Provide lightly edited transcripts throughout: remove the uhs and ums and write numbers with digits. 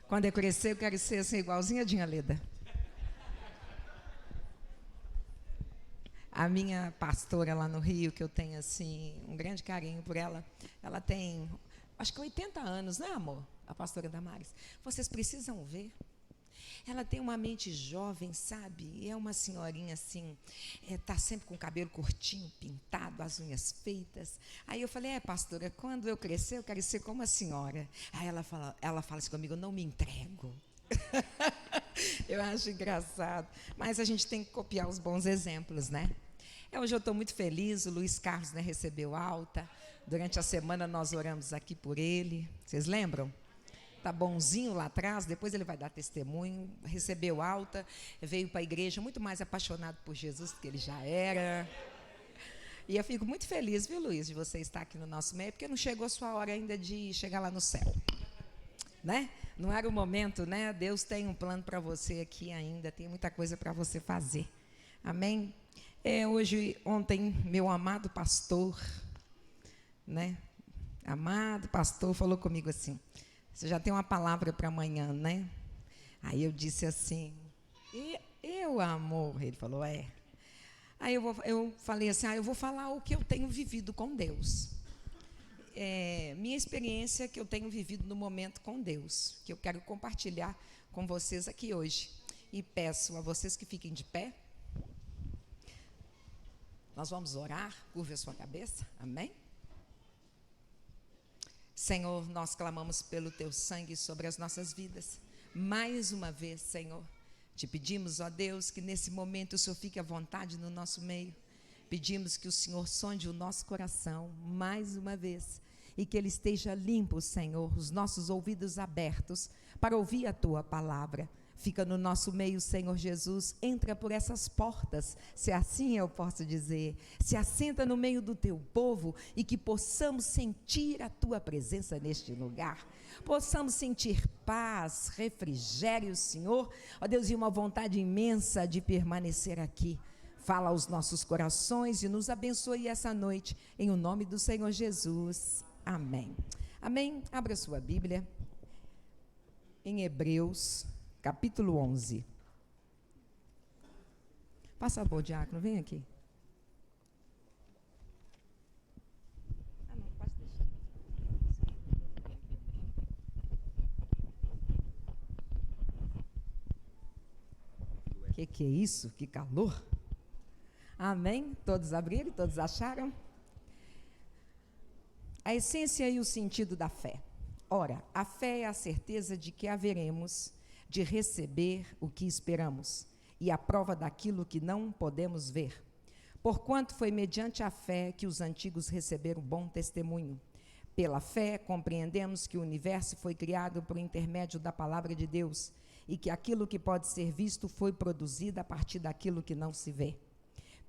Quando eu crescer, eu quero ser assim, igualzinha a Dinha Leda. A minha pastora lá no Rio, que eu tenho assim um grande carinho por ela, ela tem, acho que 80 anos, né, amor? A pastora Damares. Vocês precisam ver. Ela tem uma mente jovem, sabe? É uma senhorinha assim, tá sempre com o cabelo curtinho, pintado, as unhas feitas. Aí eu falei, pastora, quando eu crescer, eu quero ser como a senhora. Aí ela fala assim comigo, eu não me entrego. Eu acho engraçado. Mas a gente tem que copiar os bons exemplos, né? Hoje eu estou muito feliz, o Luiz Carlos, né, recebeu alta. Durante a semana nós oramos aqui por ele. Vocês lembram? Está bonzinho lá atrás, depois ele vai dar testemunho. Recebeu alta, veio para a igreja muito mais apaixonado por Jesus do que ele já era. E eu fico muito feliz, viu, Luiz, de você estar aqui no nosso meio, porque não chegou a sua hora ainda de chegar lá no céu. Né? Não era o momento, né? Deus tem um plano para você aqui ainda, tem muita coisa para você fazer. Amém? Ontem, meu amado pastor, né? Amado pastor falou comigo assim, você já tem uma palavra para amanhã, né? Aí eu disse assim, eu amor? Ele falou, Aí eu falei assim, eu vou falar o que eu tenho vivido com Deus. Minha experiência que eu tenho vivido no momento com Deus, que eu quero compartilhar com vocês aqui hoje. E peço a vocês que fiquem de pé. Nós vamos orar, curva a sua cabeça, amém? Senhor, nós clamamos pelo Teu sangue sobre as nossas vidas. Mais uma vez, Senhor, te pedimos, ó Deus, que nesse momento o Senhor fique à vontade no nosso meio. Pedimos que o Senhor sonde o nosso coração mais uma vez e que ele esteja limpo, Senhor, os nossos ouvidos abertos para ouvir a Tua palavra. Fica no nosso meio, Senhor Jesus, entra por essas portas, se assim eu posso dizer, se assenta no meio do Teu povo e que possamos sentir a Tua presença neste lugar, possamos sentir paz, refrigério, Senhor, ó Deus, e uma vontade imensa de permanecer aqui. Fala aos nossos corações e nos abençoe essa noite, em o nome do Senhor Jesus, amém. Amém, abra sua Bíblia, em Hebreus, capítulo 11. Passa a boa, diácono, vem aqui. Não, pode deixar. Que é isso? Que calor! Amém? Todos abriram? Todos acharam? A essência e o sentido da fé. Ora, a fé é a certeza de que haveremos de receber o que esperamos e a prova daquilo que não podemos ver. Porquanto foi mediante a fé que os antigos receberam bom testemunho. Pela fé compreendemos que o universo foi criado por intermédio da palavra de Deus e que aquilo que pode ser visto foi produzido a partir daquilo que não se vê.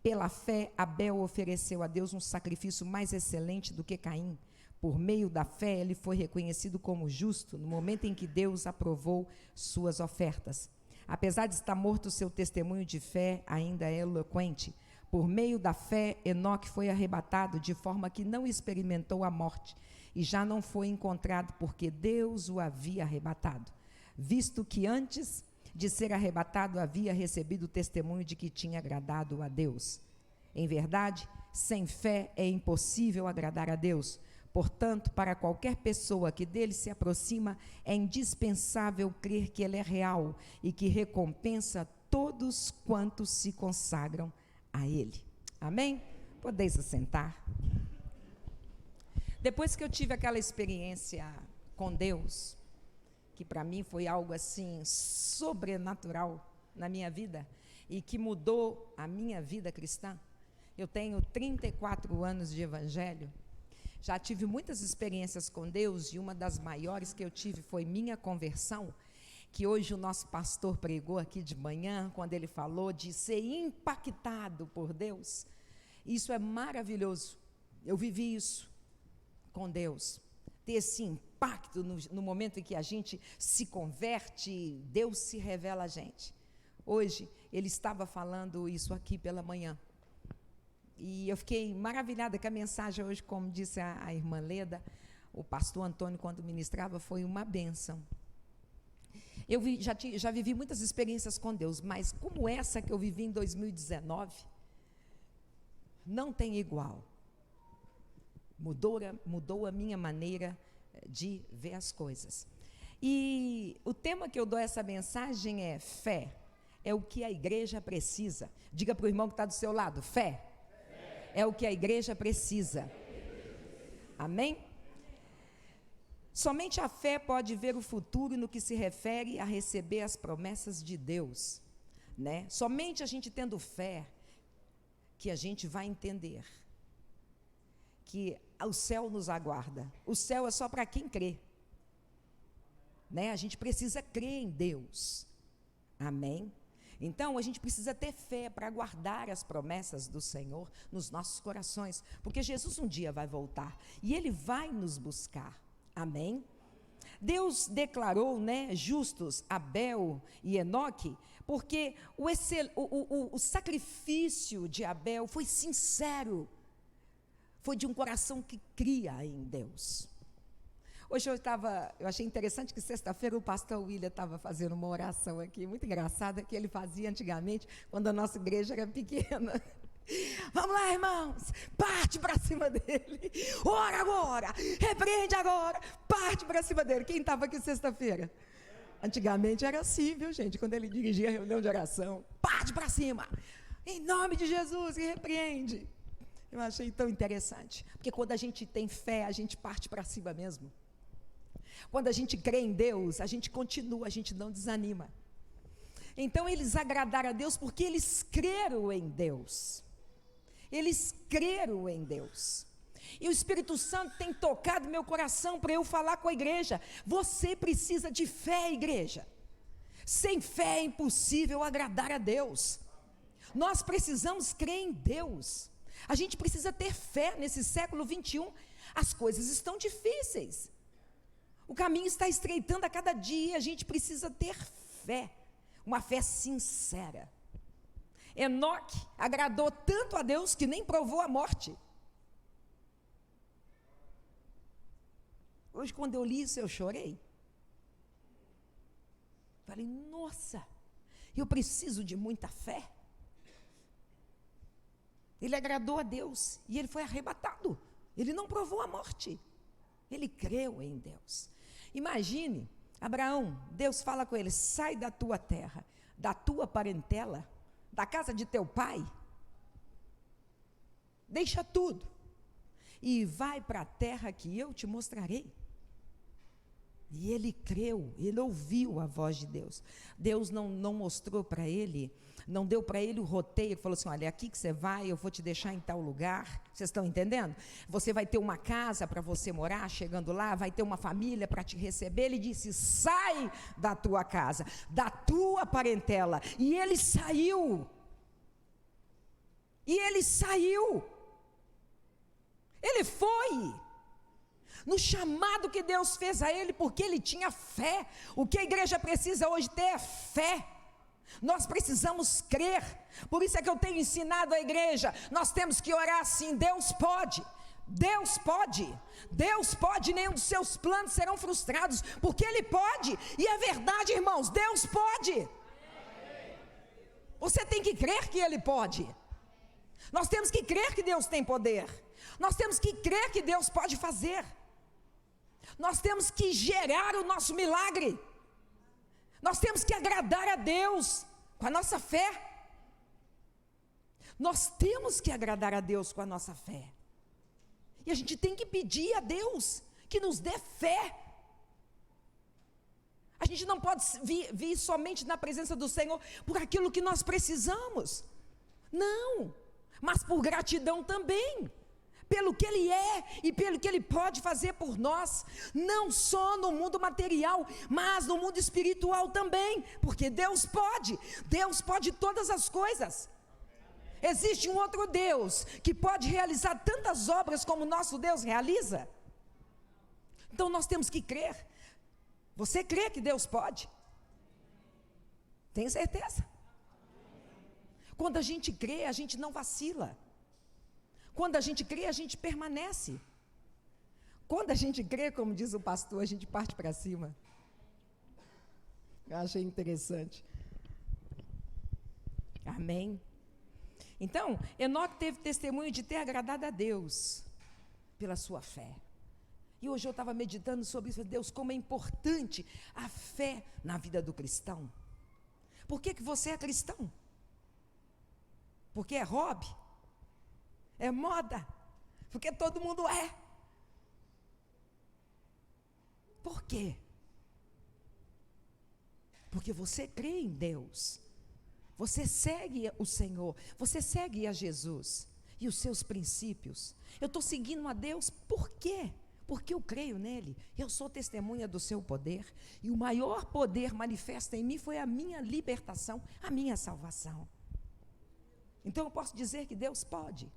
Pela fé, Abel ofereceu a Deus um sacrifício mais excelente do que Caim. Por meio da fé, ele foi reconhecido como justo no momento em que Deus aprovou suas ofertas. Apesar de estar morto, seu testemunho de fé ainda é eloquente. Por meio da fé, Enoque foi arrebatado de forma que não experimentou a morte e já não foi encontrado porque Deus o havia arrebatado, visto que antes de ser arrebatado havia recebido o testemunho de que tinha agradado a Deus. Em verdade, sem fé é impossível agradar a Deus. Portanto, para qualquer pessoa que dele se aproxima, é indispensável crer que ele é real e que recompensa todos quantos se consagram a ele. Amém? Podeis assentar. Depois que eu tive aquela experiência com Deus, que para mim foi algo assim sobrenatural na minha vida e que mudou a minha vida cristã. Eu tenho 34 anos de evangelho, já tive muitas experiências com Deus e uma das maiores que eu tive foi minha conversão, que hoje o nosso pastor pregou aqui de manhã, quando ele falou de ser impactado por Deus. Isso é maravilhoso, eu vivi isso com Deus. Ter esse impacto no momento em que a gente se converte, Deus se revela a gente. Hoje, ele estava falando isso aqui pela manhã. E eu fiquei maravilhada com a mensagem hoje, como disse a irmã Leda, o pastor Antônio, quando ministrava, foi uma bênção. Já vivi muitas experiências com Deus, mas como essa que eu vivi em 2019, não tem igual. Mudou a minha maneira de ver as coisas. E o tema que eu dou essa mensagem é fé. É o que a igreja precisa. Diga para o irmão que está do seu lado, fé. É o que a igreja precisa. Amém? Somente a fé pode ver o futuro no que se refere a receber as promessas de Deus, né? Somente a gente tendo fé que a gente vai entender que o céu nos aguarda. O céu é só para quem crê, né? A gente precisa crer em Deus. Amém? Então, a gente precisa ter fé para guardar as promessas do Senhor nos nossos corações, porque Jesus um dia vai voltar e Ele vai nos buscar. Amém? Deus declarou, né, justos Abel e Enoque, porque o sacrifício de Abel foi sincero, foi de um coração que cria em Deus. Hoje eu achei interessante que sexta-feira o pastor William estava fazendo uma oração aqui, muito engraçada, que ele fazia antigamente, quando a nossa igreja era pequena. Vamos lá, irmãos, parte para cima dele, ora agora, repreende agora, parte para cima dele. Quem estava aqui sexta-feira? Antigamente era assim, viu, gente? Quando ele dirigia a reunião de oração, parte para cima, em nome de Jesus, e repreende. Eu achei tão interessante, porque quando a gente tem fé, a gente parte para cima mesmo. Quando a gente crê em Deus, a gente continua, a gente não desanima. Então eles agradaram a Deus porque eles creram em Deus. Eles creram em Deus. E o Espírito Santo tem tocado meu coração para eu falar com a igreja. Você precisa de fé, igreja. Sem fé é impossível agradar a Deus. Nós precisamos crer em Deus. A gente precisa ter fé nesse século 21. As coisas estão difíceis. O caminho está estreitando a cada dia. A gente precisa ter fé. Uma fé sincera. Enoque agradou tanto a Deus que nem provou a morte. Hoje, quando eu li isso, eu chorei. Falei, nossa, eu preciso de muita fé. Ele agradou a Deus e ele foi arrebatado. Ele não provou a morte. Ele creu em Deus. Imagine, Abraão, Deus fala com ele, sai da tua terra, da tua parentela, da casa de teu pai, deixa tudo e vai para a terra que eu te mostrarei. E ele creu, ele ouviu a voz de Deus. Deus não mostrou para ele, não deu para ele o roteiro, falou assim, olha, é aqui que você vai, eu vou te deixar em tal lugar. Vocês estão entendendo? Você vai ter uma casa para você morar, chegando lá, vai ter uma família para te receber. Ele disse, sai da tua casa, da tua parentela. E ele saiu. E ele saiu. Ele foi. No chamado que Deus fez a ele, porque ele tinha fé. O que a igreja precisa hoje ter é fé. Nós precisamos crer. Por isso é que eu tenho ensinado a igreja, nós temos que orar assim, Deus pode. Deus pode, Deus pode, nenhum dos seus planos serão frustrados, porque Ele pode, e é verdade, irmãos, Deus pode. Você tem que crer que Ele pode. Nós temos que crer que Deus tem poder. Nós temos que crer que Deus pode fazer. Nós temos que gerar o nosso milagre. Nós temos que agradar a Deus com a nossa fé. Nós temos que agradar a Deus com a nossa fé. E a gente tem que pedir a Deus que nos dê fé. A gente não pode vir somente na presença do Senhor por aquilo que nós precisamos. Não, mas por gratidão também. Pelo que Ele é e pelo que Ele pode fazer por nós, não só no mundo material, mas no mundo espiritual também, porque Deus pode todas as coisas. Existe um outro Deus que pode realizar tantas obras como o nosso Deus realiza? Então nós temos que crer. Você crê que Deus pode? Tem certeza? Quando a gente crê, a gente não vacila. Quando a gente crê, a gente permanece. Quando a gente crê, como diz o pastor, a gente parte para cima. Eu achei interessante. Amém? Então, Enoque teve testemunho de ter agradado a Deus pela sua fé. E hoje eu estava meditando sobre isso, Deus, como é importante a fé na vida do cristão. Por que você é cristão? Porque é hobby? É moda? Porque todo mundo é. Por quê? Porque você crê em Deus. Você segue o Senhor, você segue a Jesus e os seus princípios. Eu estou seguindo a Deus, por quê? Porque eu creio nele, eu sou testemunha do seu poder, e o maior poder manifesta em mim foi a minha libertação, a minha salvação. Então eu posso dizer que Deus pode.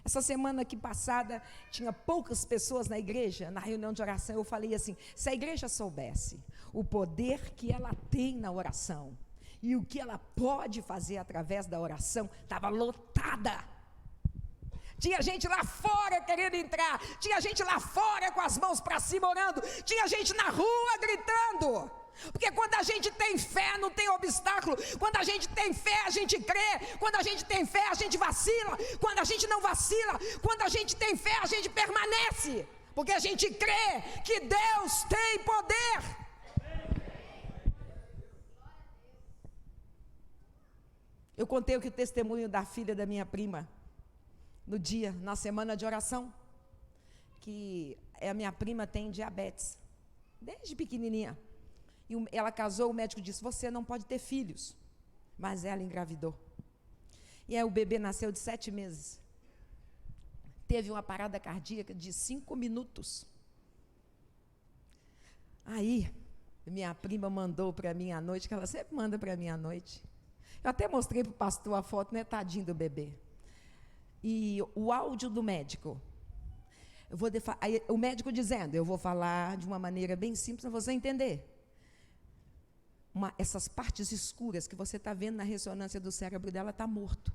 Essa semana aqui passada, tinha poucas pessoas na igreja, na reunião de oração, eu falei assim, se a igreja soubesse o poder que ela tem na oração, e o que ela pode fazer através da oração, estava lotada. Tinha gente lá fora querendo entrar, tinha gente lá fora com as mãos para cima orando, tinha gente na rua gritando. Porque quando a gente tem fé, não tem obstáculo. Quando a gente tem fé, a gente crê. Quando a gente tem fé, a gente vacila. Quando a gente não vacila, quando a gente tem fé, a gente permanece. Porque a gente crê que Deus tem poder. Eu contei o testemunho da filha da minha prima, na semana de oração, que a minha prima tem diabetes, desde pequenininha. E ela casou, o médico disse, você não pode ter filhos. Mas ela engravidou. E aí o bebê nasceu de 7 meses. Teve uma parada cardíaca de 5 minutos. Aí, minha prima mandou para mim à noite, que ela sempre manda para mim à noite. Eu até mostrei para o pastor a foto, né, tadinho do bebê. E o áudio do médico. Aí, o médico dizendo, eu vou falar de uma maneira bem simples para você entender. Essas partes escuras que você está vendo na ressonância do cérebro dela está morto.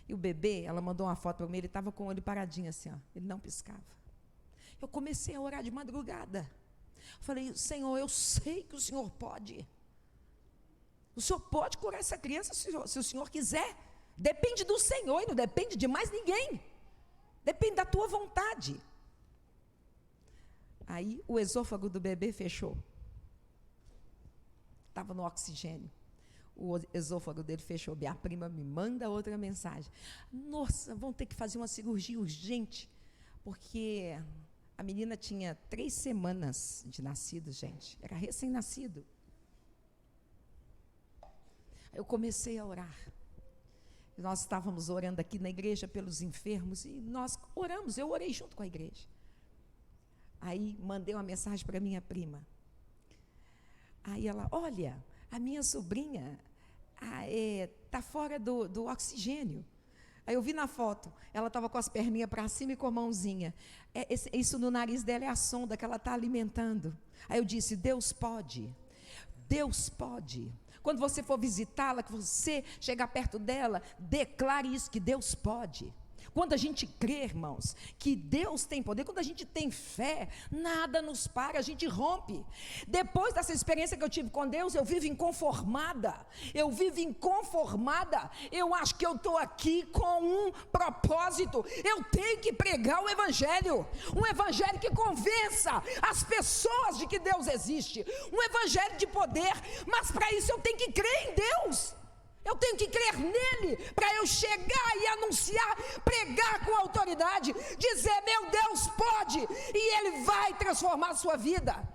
E o bebê, ela mandou uma foto para mim, ele estava com o olho paradinho assim, ó, ele não piscava. Eu comecei a orar de madrugada. Falei, Senhor, eu sei que o Senhor pode. O Senhor pode curar essa criança se o Senhor quiser. Depende do Senhor e não depende de mais ninguém. Depende da tua vontade. Aí o esôfago do bebê fechou. Estava no oxigênio. O esôfago dele fechou. Minha prima me manda outra mensagem. Nossa, vão ter que fazer uma cirurgia urgente, porque a menina tinha 3 semanas de nascido, gente. Era recém-nascido. Eu comecei a orar. Nós estávamos orando aqui na igreja pelos enfermos, e nós oramos, eu orei junto com a igreja. Aí mandei uma mensagem para minha prima. Aí ela, olha, a minha sobrinha está fora do oxigênio. Aí eu vi na foto, ela estava com as perninhas para cima e com a mãozinha. Isso no nariz dela é a sonda que ela está alimentando. Aí eu disse, Deus pode. Deus pode. Quando você for visitá-la, que você chegar perto dela, declare isso, que Deus pode. Quando a gente crê, irmãos, que Deus tem poder, quando a gente tem fé, nada nos para, a gente rompe. Depois dessa experiência que eu tive com Deus, eu vivo inconformada. Eu acho que eu estou aqui com um propósito. Eu tenho que pregar o evangelho, um evangelho que convença as pessoas de que Deus existe, um evangelho de poder, mas para isso eu tenho que crer em Deus. Eu tenho que crer nele, para eu chegar e anunciar, pregar com autoridade, dizer, meu Deus pode, e ele vai transformar a sua vida.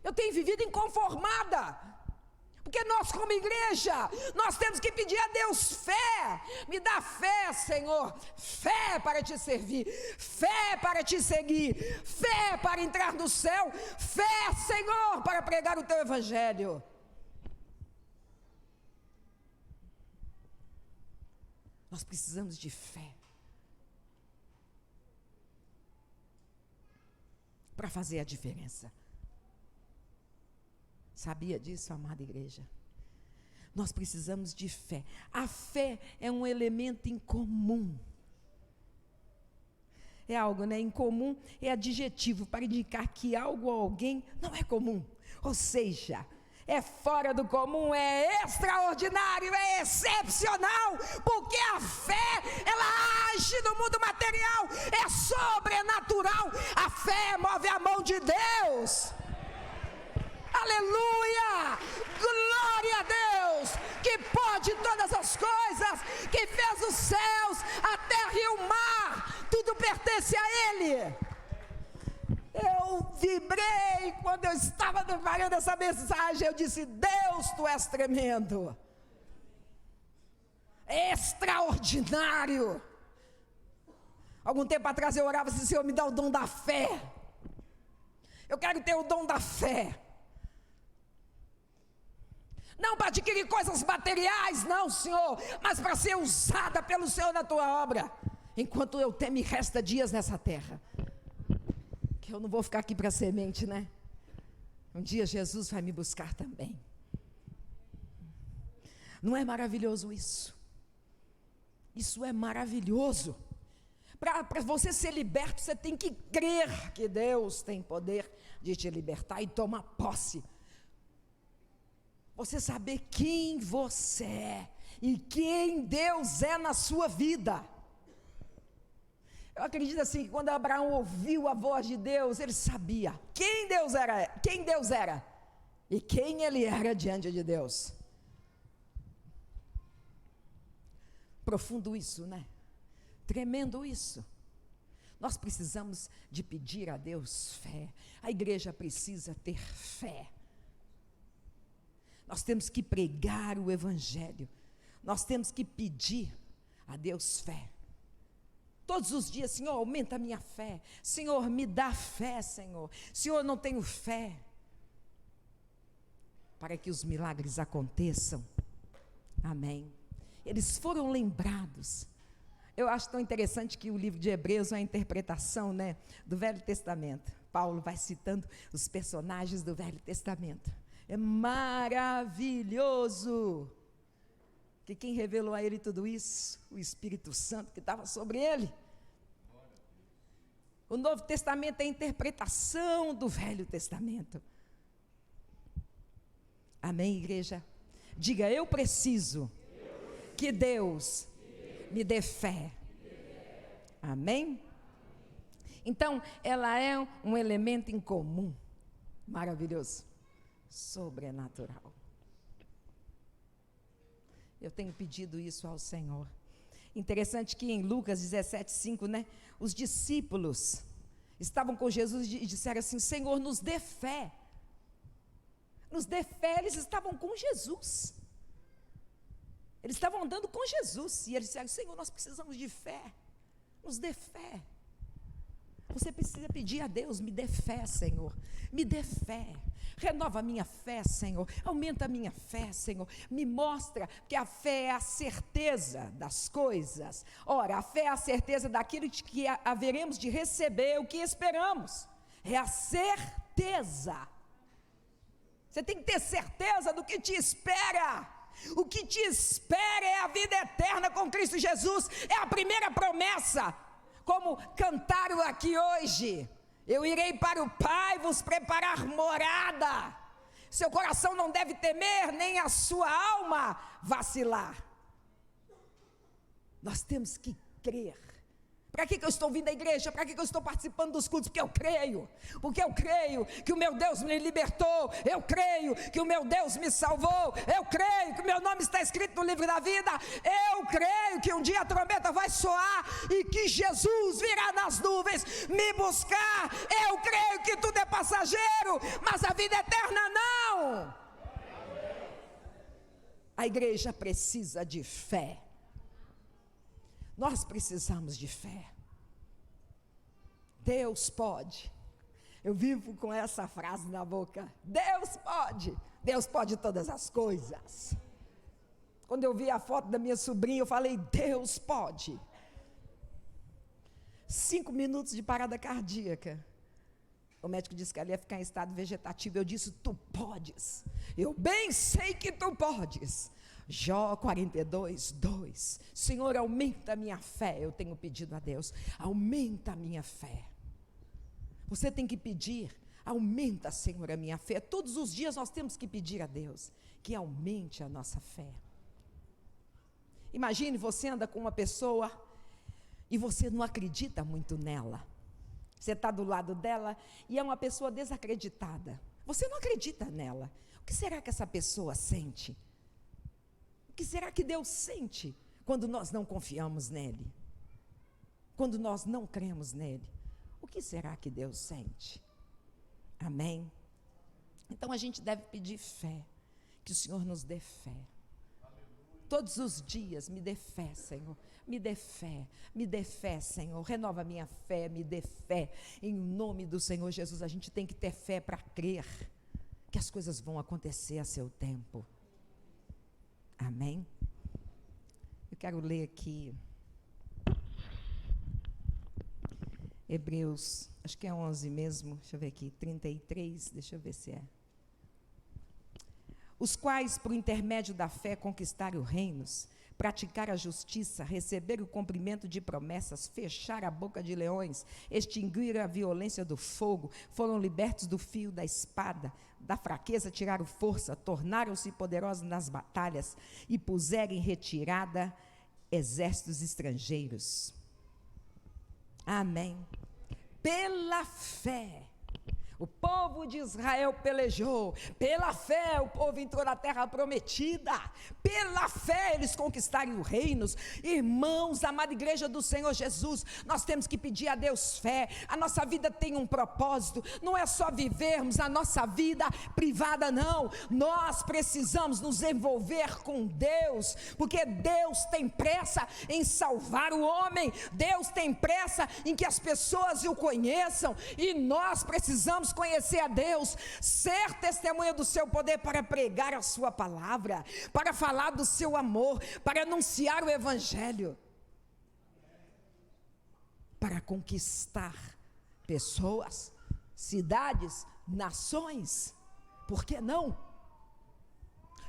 Eu tenho vivido inconformada, porque nós como igreja, nós temos que pedir a Deus fé. Me dá fé, Senhor, fé para te servir, fé para te seguir, fé para entrar no céu, fé, Senhor, para pregar o teu evangelho. Nós precisamos de fé para fazer a diferença. Sabia disso, amada igreja? Nós precisamos de fé. A fé é um elemento incomum. é algo, né? Incomum é adjetivo para indicar que algo ou alguém não é comum. Ou seja, é fora do comum, é extraordinário, é excepcional, porque a fé, ela age no mundo material, é sobrenatural. A fé move a mão de Deus. Aleluia! Glória a Deus, que pode todas as coisas, que fez os céus, a terra e o mar, tudo pertence a Ele. Eu vibrei quando eu estava preparando essa mensagem. Eu disse: Deus, tu és tremendo, extraordinário. Algum tempo atrás eu orava assim: Senhor, me dá o dom da fé. Eu quero ter o dom da fé. Não para adquirir coisas materiais, não, Senhor, mas para ser usada pelo Senhor na tua obra, enquanto me resta dias nessa terra. Que eu não vou ficar aqui para semente, né? Um dia Jesus vai me buscar também. Não é maravilhoso isso? Isso é maravilhoso. Para você ser liberto, você tem que crer que Deus tem poder de te libertar e tomar posse. Você saber quem você é e quem Deus é na sua vida. Eu acredito assim, que quando Abraão ouviu a voz de Deus, ele sabia quem Deus era e quem ele era diante de Deus. Profundo isso, né? Tremendo isso. Nós precisamos de pedir a Deus fé. A igreja precisa ter fé. Nós temos que pregar o evangelho. Nós temos que pedir a Deus fé. Todos os dias: Senhor, aumenta a minha fé. Senhor, me dá fé, Senhor. Senhor, eu não tenho fé. Para que os milagres aconteçam. Amém. Eles foram lembrados. Eu acho tão interessante que o livro de Hebreus é a interpretação, né, do Velho Testamento. Paulo vai citando os personagens do Velho Testamento. É maravilhoso. Que quem revelou a ele tudo isso? O Espírito Santo que estava sobre ele. O Novo Testamento é a interpretação do Velho Testamento. Amém, igreja? Diga: eu preciso que Deus me dê fé. Amém? Então, ela é um elemento incomum. Maravilhoso. Sobrenatural. Eu tenho pedido isso ao Senhor. Interessante que em Lucas 17:5, né, os discípulos estavam com Jesus e disseram assim: Senhor, nos dê fé. Nos dê fé. Eles estavam com Jesus. Eles estavam andando com Jesus. E eles disseram: Senhor, nós precisamos de fé. Nos dê fé. Você precisa pedir a Deus: me dê fé, Senhor. Me dê fé. Renova a minha fé, Senhor. Aumenta a minha fé, Senhor. Me mostra que a fé é a certeza das coisas. Ora, a fé é a certeza daquilo que haveremos de receber, o que esperamos. É a certeza. Você tem que ter certeza do que te espera. O que te espera é a vida eterna com Cristo Jesus. É a primeira promessa. Como cantaram aqui hoje: eu irei para o Pai vos preparar morada. Seu coração não deve temer, nem a sua alma vacilar. Nós temos que crer. Para que eu estou vindo à igreja? Para que eu estou participando dos cultos? Porque eu creio. Porque eu creio que o meu Deus me libertou. Eu creio que o meu Deus me salvou. Eu creio que o meu nome está escrito no livro da vida. Eu creio que um dia a trombeta vai soar e que Jesus virá nas nuvens me buscar. Eu creio que tudo é passageiro, mas a vida eterna não. A igreja precisa de fé. Nós precisamos de fé. Deus pode. Eu vivo com essa frase na boca: Deus pode. Deus pode todas as coisas. Quando eu vi a foto da minha sobrinha, eu falei: Deus pode. 5 minutos de parada cardíaca. O médico disse que ela ia ficar em estado vegetativo. Eu disse: tu podes. Eu bem sei que tu podes. Jó 42, 2. Senhor, aumenta a minha fé. Eu tenho pedido a Deus, aumenta a minha fé. Você tem que pedir, aumenta, Senhor, a minha fé. Todos os dias nós temos que pedir a Deus que aumente a nossa fé. Imagine, você anda com uma pessoa e você não acredita muito nela. Você está do lado dela e é uma pessoa desacreditada. Você não acredita nela. O que será que essa pessoa sente? O que será que Deus sente quando nós não confiamos nele? Quando nós não cremos nele? O que será que Deus sente? Amém? Então a gente deve pedir fé, que o Senhor nos dê fé. Todos os dias, me dê fé, Senhor. Me dê fé, Senhor. Renova a minha fé, me dê fé. Em nome do Senhor Jesus, a gente tem que ter fé para crer que as coisas vão acontecer a seu tempo. Amém? Eu quero ler aqui Hebreus, acho que é 11 mesmo, deixa eu ver aqui, 33, deixa eu ver se é. Os quais, por intermédio da fé, conquistaram reinos, praticaram a justiça, receberam o cumprimento de promessas, fecharam a boca de leões, extinguiram a violência do fogo, foram libertos do fio da espada, da fraqueza tiraram força, tornaram-se poderosos nas batalhas e puseram em retirada exércitos estrangeiros. Amém. Pela fé, o povo de Israel pelejou, pela fé o povo entrou na terra prometida, pela fé eles conquistaram os reinos. Irmãos, amada igreja do Senhor Jesus, nós temos que pedir a Deus fé. A nossa vida tem um propósito, não é só vivermos a nossa vida privada, não. Nós precisamos nos envolver com Deus, porque Deus tem pressa em salvar o homem, Deus tem pressa em que as pessoas o conheçam, e nós precisamos conhecer a Deus, ser testemunha do seu poder para pregar a sua palavra, para falar do seu amor, para anunciar o evangelho, para conquistar pessoas, cidades, nações. Por que não?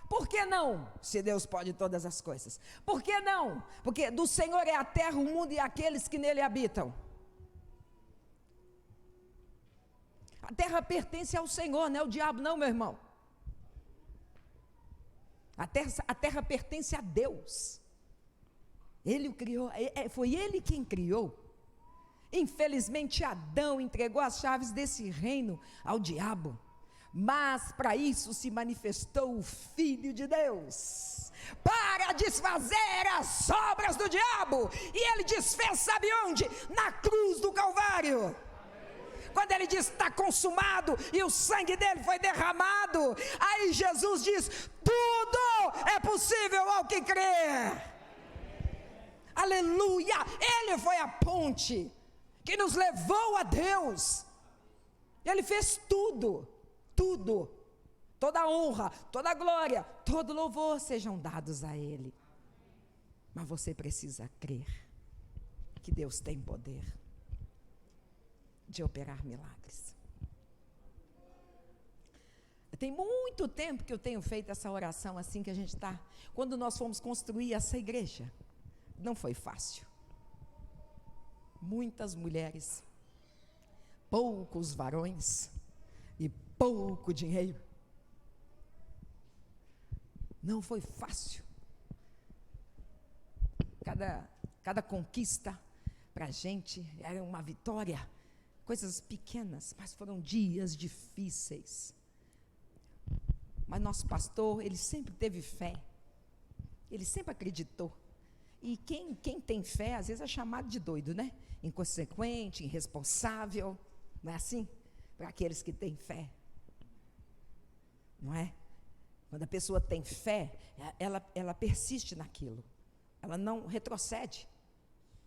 Por que não? Se Deus pode todas as coisas. Por que não? Porque do Senhor é a terra, o mundo e aqueles que nele habitam. A terra pertence ao Senhor, não é o diabo não, meu irmão. A terra pertence a Deus. Ele o criou, foi Ele quem criou. Infelizmente Adão entregou as chaves desse reino ao diabo, mas para isso se manifestou o Filho de Deus, para desfazer as obras do diabo, e ele desfez, sabe onde? Na cruz do Calvário. Quando ele diz está consumado e o sangue dele foi derramado, aí Jesus diz: tudo é possível ao que crer. Aleluia! Ele foi a ponte que nos levou a Deus. Ele fez tudo, tudo. Toda a honra, toda a glória, todo louvor sejam dados a Ele. Mas você precisa crer que Deus tem poder de operar milagres. Tem muito tempo que eu tenho feito essa oração assim que a gente está. Quando nós fomos construir essa igreja, não foi fácil. Muitas mulheres, poucos varões e pouco dinheiro. Não foi fácil. Cada conquista para a gente era uma vitória. Coisas pequenas, mas foram dias difíceis. Mas nosso pastor, ele sempre teve fé. Ele sempre acreditou. E quem tem fé, às vezes é chamado de doido, né? Inconsequente, irresponsável. Não é assim? Para aqueles que têm fé. Não é? Quando a pessoa tem fé, ela persiste naquilo. Ela não retrocede,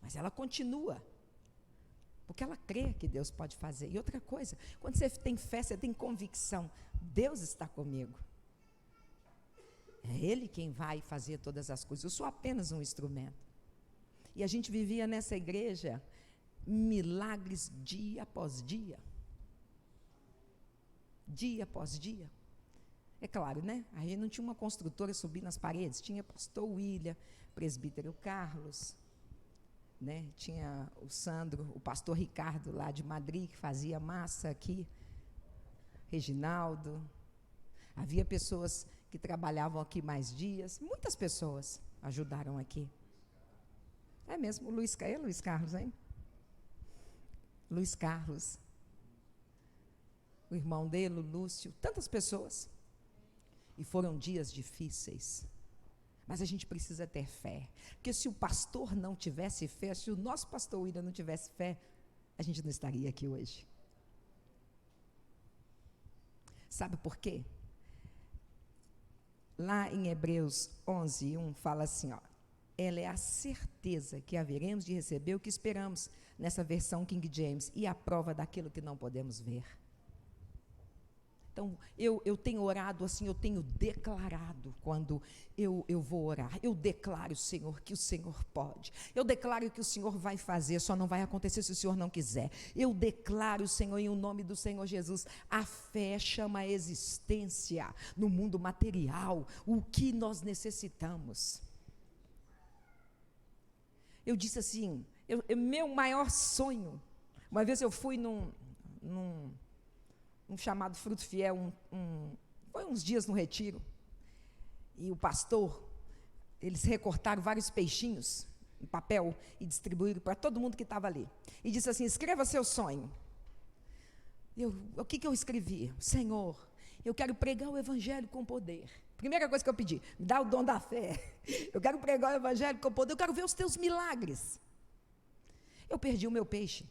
mas ela continua. Porque ela crê que Deus pode fazer. E outra coisa, quando você tem fé, você tem convicção, Deus está comigo. É Ele quem vai fazer todas as coisas. Eu sou apenas um instrumento. E a gente vivia nessa igreja milagres dia após dia. Dia após dia. É claro, né? A gente não tinha uma construtora subir nas paredes, tinha pastor William, presbítero Carlos, né? Tinha o Sandro, o pastor Ricardo lá de Madrid, que fazia massa aqui, Reginaldo. Havia pessoas que trabalhavam aqui mais dias, muitas pessoas ajudaram aqui. É mesmo, o Luiz Carlos, hein? Luiz Carlos, o irmão dele, o Lúcio, tantas pessoas. E foram dias difíceis. Mas a gente precisa ter fé. Porque se o pastor não tivesse fé, se o nosso pastor William não tivesse fé, a gente não estaria aqui hoje. Sabe por quê? Lá em Hebreus 11:1 fala assim, ó, ela é a certeza que haveremos de receber o que esperamos, nessa versão King James, e a prova daquilo que não podemos ver. Então, eu tenho orado assim, eu tenho declarado, quando eu vou orar, eu declaro, Senhor, que o Senhor pode, eu declaro que o Senhor vai fazer, só não vai acontecer se o Senhor não quiser. Eu declaro, Senhor, em o nome do Senhor Jesus, a fé chama a existência no mundo material, o que nós necessitamos. Eu disse assim, meu maior sonho, uma vez eu fui num chamado Fruto Fiel, foi uns dias no retiro, e o pastor, eles recortaram vários peixinhos em papel e distribuíram para todo mundo que estava ali, e disse assim, escreva seu sonho. O que eu escrevi? Senhor, eu quero pregar o evangelho com poder. Primeira coisa que eu pedi, me dá o dom da fé. Eu quero pregar o evangelho com poder, eu quero ver os teus milagres. Eu perdi o meu peixe.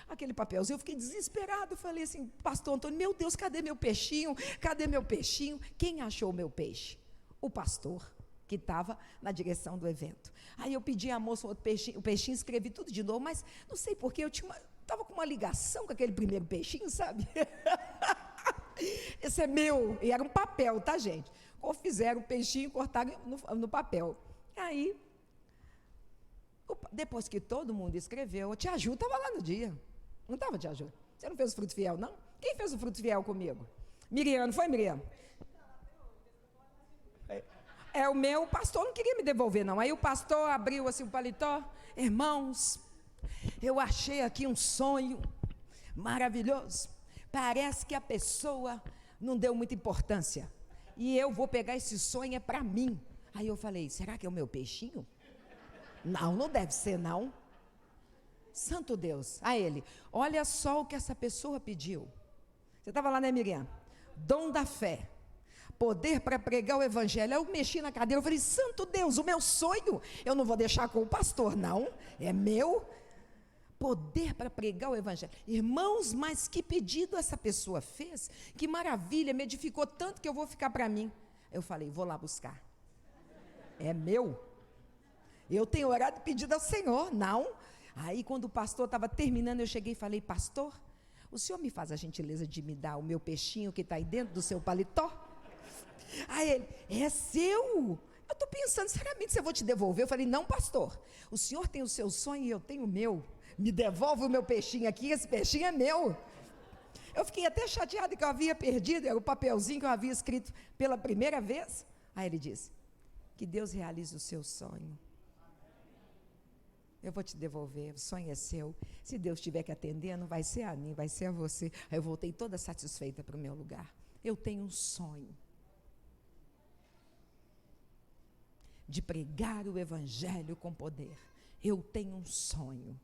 Aquele papelzinho, eu fiquei desesperado, falei assim, pastor Antônio, meu Deus, cadê meu peixinho? Cadê meu peixinho? Quem achou o meu peixe? O pastor, que estava na direção do evento. Aí eu pedi à moça o peixinho, escrevi tudo de novo, mas não sei porquê, eu estava com uma ligação com aquele primeiro peixinho, sabe? Esse é meu, e era um papel, tá, gente? Ou fizeram o peixinho e cortaram no papel. Aí, depois que todo mundo escreveu, a tia Ju estava lá no dia. Não estava, tia Ju? Você não fez o fruto fiel, não? Quem fez o fruto fiel comigo? Miriam, não foi, Miriam? O meu pastor não queria me devolver, não. Aí o pastor abriu assim o paletó. Irmãos, eu achei aqui um sonho maravilhoso. Parece que a pessoa não deu muita importância. E eu vou pegar esse sonho, é para mim. Aí eu falei, será que é o meu peixinho? Não deve ser, não. Santo Deus. A ele, olha só o que essa pessoa pediu. Você estava lá, né, Miriam? Dom da fé. Poder para pregar o evangelho. Eu mexi na cadeira, eu falei, santo Deus, o meu sonho, eu não vou deixar com o pastor, não. É meu. Poder para pregar o evangelho. Irmãos, mas que pedido essa pessoa fez? Que maravilha, me edificou tanto que eu vou ficar para mim. Eu falei, vou lá buscar. É meu. Eu tenho orado e pedido ao Senhor, não. Aí quando o pastor estava terminando, eu cheguei e falei, pastor, o senhor me faz a gentileza de me dar o meu peixinho que está aí dentro do seu paletó? Aí ele, é seu? Eu estou pensando, sinceramente, se eu vou te devolver. Eu falei, não, pastor, o senhor tem o seu sonho e eu tenho o meu. Me devolve o meu peixinho aqui, esse peixinho é meu. Eu fiquei até chateada que eu havia perdido, era o papelzinho que eu havia escrito pela primeira vez. Aí ele disse, que Deus realize o seu sonho. Eu vou te devolver, o sonho é seu. Se Deus tiver que atender, não vai ser a mim, vai ser a você. Aí eu voltei toda satisfeita para o meu lugar. Eu tenho um sonho de pregar o evangelho com poder. Eu tenho um sonho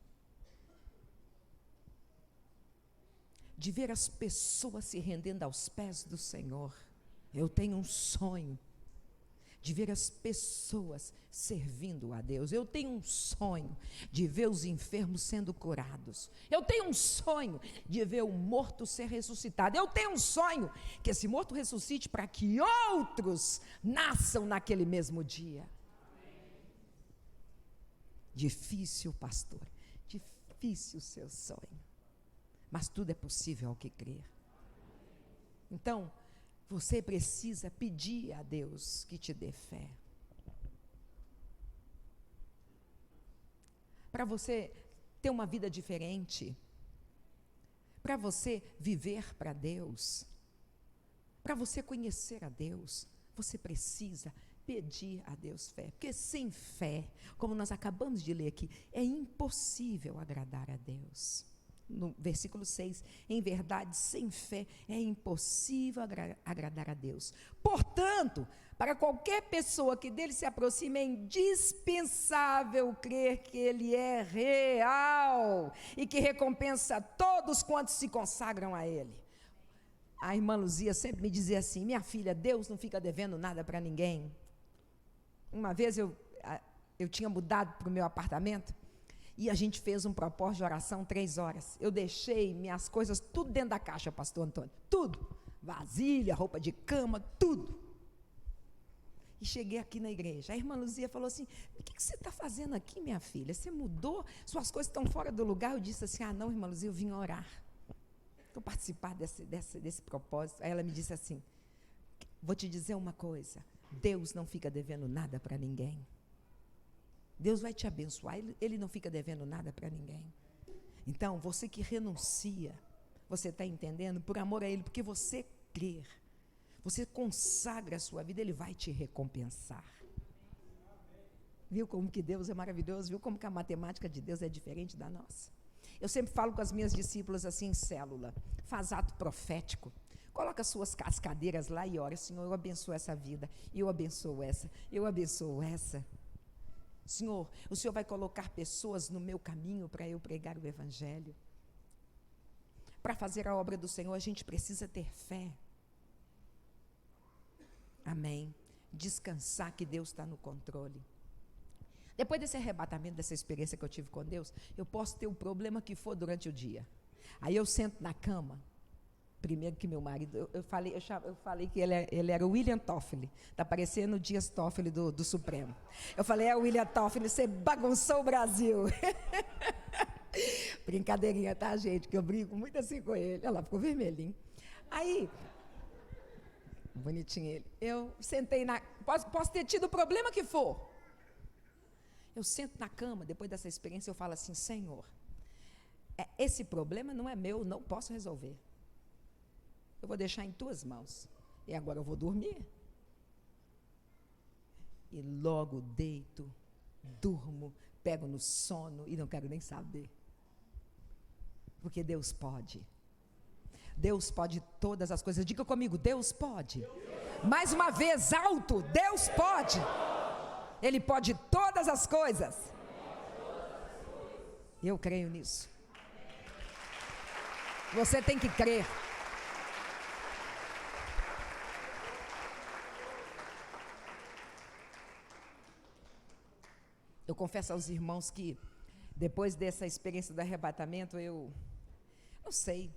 de ver as pessoas se rendendo aos pés do Senhor. Eu tenho um sonho de ver as pessoas servindo a Deus. Eu tenho um sonho de ver os enfermos sendo curados. Eu tenho um sonho de ver o morto ser ressuscitado. Eu tenho um sonho que esse morto ressuscite para que outros nasçam naquele mesmo dia. Difícil, pastor, difícil o seu sonho, mas tudo é possível ao que crer. Então, você precisa pedir a Deus que te dê fé. Para você ter uma vida diferente, para você viver para Deus, Para você conhecer a Deus, você precisa pedir a Deus fé, porque sem fé, como nós acabamos de ler aqui, é impossível agradar a Deus. No versículo 6, em verdade, sem fé é impossível agradar a Deus. Portanto, para qualquer pessoa que dele se aproxime, é indispensável crer que ele é real e que recompensa todos quantos se consagram a ele. A irmã Luzia sempre me dizia assim: minha filha, Deus não fica devendo nada para ninguém. Uma vez eu tinha mudado para o meu apartamento e a gente fez um propósito de oração 3 horas. Eu deixei minhas coisas tudo dentro da caixa, pastor Antônio, tudo, vasilha, roupa de cama, tudo. E cheguei aqui na igreja, a irmã Luzia falou assim: o que você está fazendo aqui, minha filha? Você mudou? Suas coisas estão fora do lugar? Eu disse assim: não, irmã Luzia, eu vim orar. Vou participar desse propósito. Aí ela me disse assim: vou te dizer uma coisa, Deus não fica devendo nada para ninguém. Deus vai te abençoar, Ele não fica devendo nada para ninguém. Então, você que renuncia, você está entendendo? Por amor a Ele, porque você crer, você consagra a sua vida, Ele vai te recompensar. Viu como que Deus é maravilhoso? Viu como que a matemática de Deus é diferente da nossa? Eu sempre falo com as minhas discípulas assim em célula: faz ato profético. Coloca as cadeiras lá e ora: Senhor, eu abençoo essa vida, eu abençoo essa, eu abençoo essa. Senhor, o Senhor vai colocar pessoas no meu caminho para eu pregar o Evangelho. Para fazer a obra do Senhor, a gente precisa ter fé. Amém. Descansar que Deus está no controle. Depois desse arrebatamento, dessa experiência que eu tive com Deus, eu posso ter o problema que for durante o dia. Aí eu sento na cama. Primeiro que meu marido, eu falei que ele era o William Toffoli, está parecendo o Dias Toffoli do Supremo. Eu falei: William Toffoli, você bagunçou o Brasil. Brincadeirinha, tá, gente, que eu brinco muito assim com ele. Olha lá, ficou vermelhinho. Aí, bonitinho ele, eu sentei posso ter tido o problema que for. Eu sento na cama, depois dessa experiência, eu falo assim: Senhor, esse problema não é meu, não posso resolver. Eu vou deixar em tuas mãos. E agora eu vou dormir. E logo deito, durmo, pego no sono e não quero nem saber. Porque Deus pode. Deus pode todas as coisas. Diga comigo: Deus pode. Mais uma vez, alto: Deus pode. Ele pode todas as coisas. Eu creio nisso. Você tem que crer. Eu confesso aos irmãos que, depois dessa experiência do arrebatamento, eu não sei,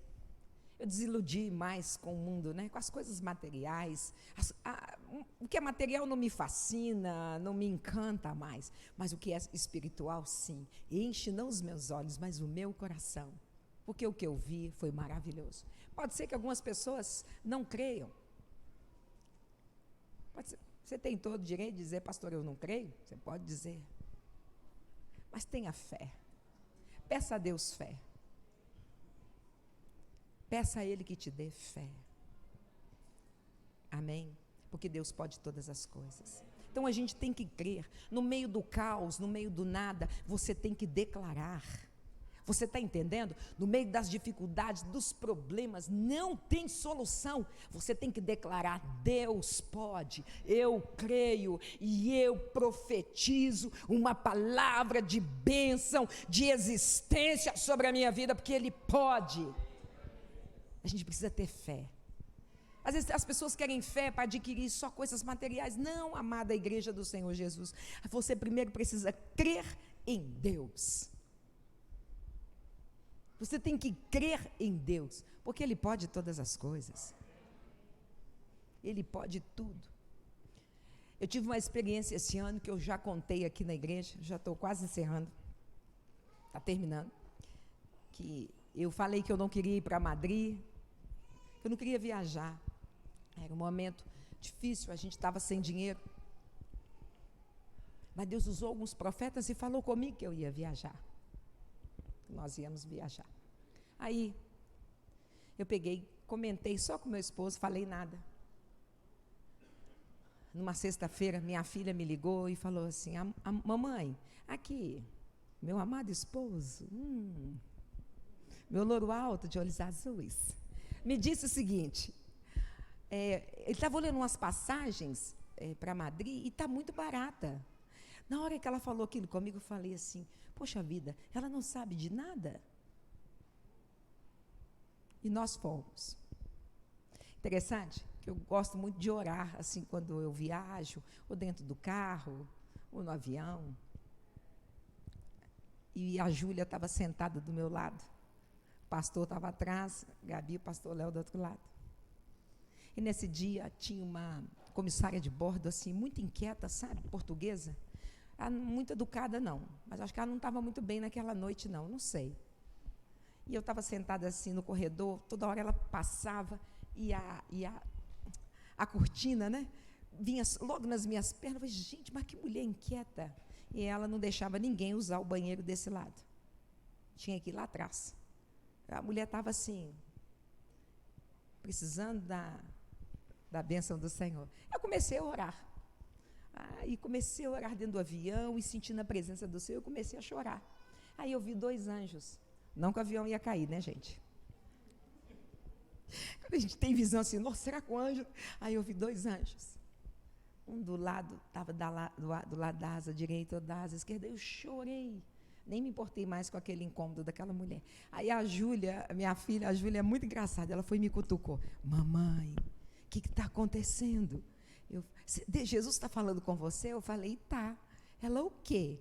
eu desiludi mais com o mundo, né? Com as coisas materiais. O que é material não me fascina, não me encanta mais, mas o que é espiritual, sim. Enche não os meus olhos, mas o meu coração, porque o que eu vi foi maravilhoso. Pode ser que algumas pessoas não creiam. Pode ser, você tem todo o direito de dizer: pastor, eu não creio. Você pode dizer. Mas tenha fé. Peça a Deus fé. Peça a Ele que te dê fé. Amém? Porque Deus pode todas as coisas. Então a gente tem que crer. No meio do caos, no meio do nada, você tem que declarar. Você está entendendo? No meio das dificuldades, dos problemas, não tem solução. Você tem que declarar: Deus pode, eu creio e eu profetizo uma palavra de bênção, de existência sobre a minha vida, porque Ele pode. A gente precisa ter fé. Às vezes as pessoas querem fé para adquirir só coisas materiais. Não, amada igreja do Senhor Jesus. Você primeiro precisa crer em Deus. Você tem que crer em Deus, porque Ele pode todas as coisas. Ele pode tudo. Eu tive uma experiência esse ano que eu já contei aqui na igreja, já estou quase encerrando, está terminando, que eu falei que eu não queria ir para Madrid, que eu não queria viajar. Era um momento difícil, a gente estava sem dinheiro. Mas Deus usou alguns profetas e falou comigo que eu ia viajar. Nós íamos viajar. Aí, eu peguei, comentei só com meu esposo, falei nada. numa sexta-feira, minha filha me ligou e falou assim: mamãe, aqui, meu amado esposo, meu louro alto de olhos azuis, me disse o seguinte, ele estava olhando umas passagens para Madrid e está muito barata. Na hora que ela falou aquilo comigo, eu falei assim: poxa vida, ela não sabe de nada? E nós fomos. Interessante, que eu gosto muito de orar, assim, quando eu viajo, ou dentro do carro, ou no avião. E a Júlia estava sentada do meu lado. O pastor estava atrás, Gabi e o pastor Léo do outro lado. E nesse dia tinha uma comissária de bordo, assim, muito inquieta, sabe, portuguesa. Ela, muito educada, não, mas acho que ela não estava muito bem naquela noite, não sei. E eu estava sentada assim no corredor, toda hora ela passava e a cortina, né, vinha logo nas minhas pernas. Eu falei: gente, mas que mulher inquieta. E ela não deixava ninguém usar o banheiro desse lado. Tinha que ir lá atrás. A mulher estava assim, precisando da bênção do Senhor. Eu comecei a orar. E comecei a orar dentro do avião e sentindo a presença do Senhor, eu comecei a chorar. Aí eu vi 2 anjos. Não que o avião ia cair, né, gente? Quando a gente tem visão assim, nossa, será que o anjo... Aí eu vi 2 anjos. Um do lado, estava do lado da asa direita ou da asa esquerda. Eu chorei. Nem me importei mais com aquele incômodo daquela mulher. Aí a Júlia, minha filha, a Júlia é muito engraçada. Ela foi e me cutucou. Mamãe, o que está acontecendo? Jesus está falando com você? Eu falei: tá. Ela: o quê?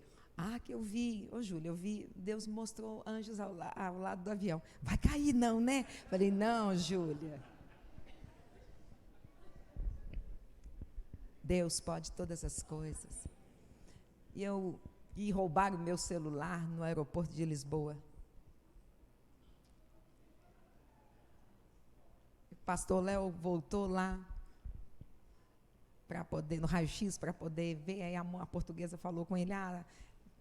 Que eu vi, Júlia, eu vi, Deus mostrou anjos ao lado do avião. Vai cair não, né? Falei: não, Júlia. Deus pode todas as coisas. E roubaram o meu celular no aeroporto de Lisboa. O pastor Léo voltou lá para poder, no raio-x, para poder ver. Aí a portuguesa falou com ele: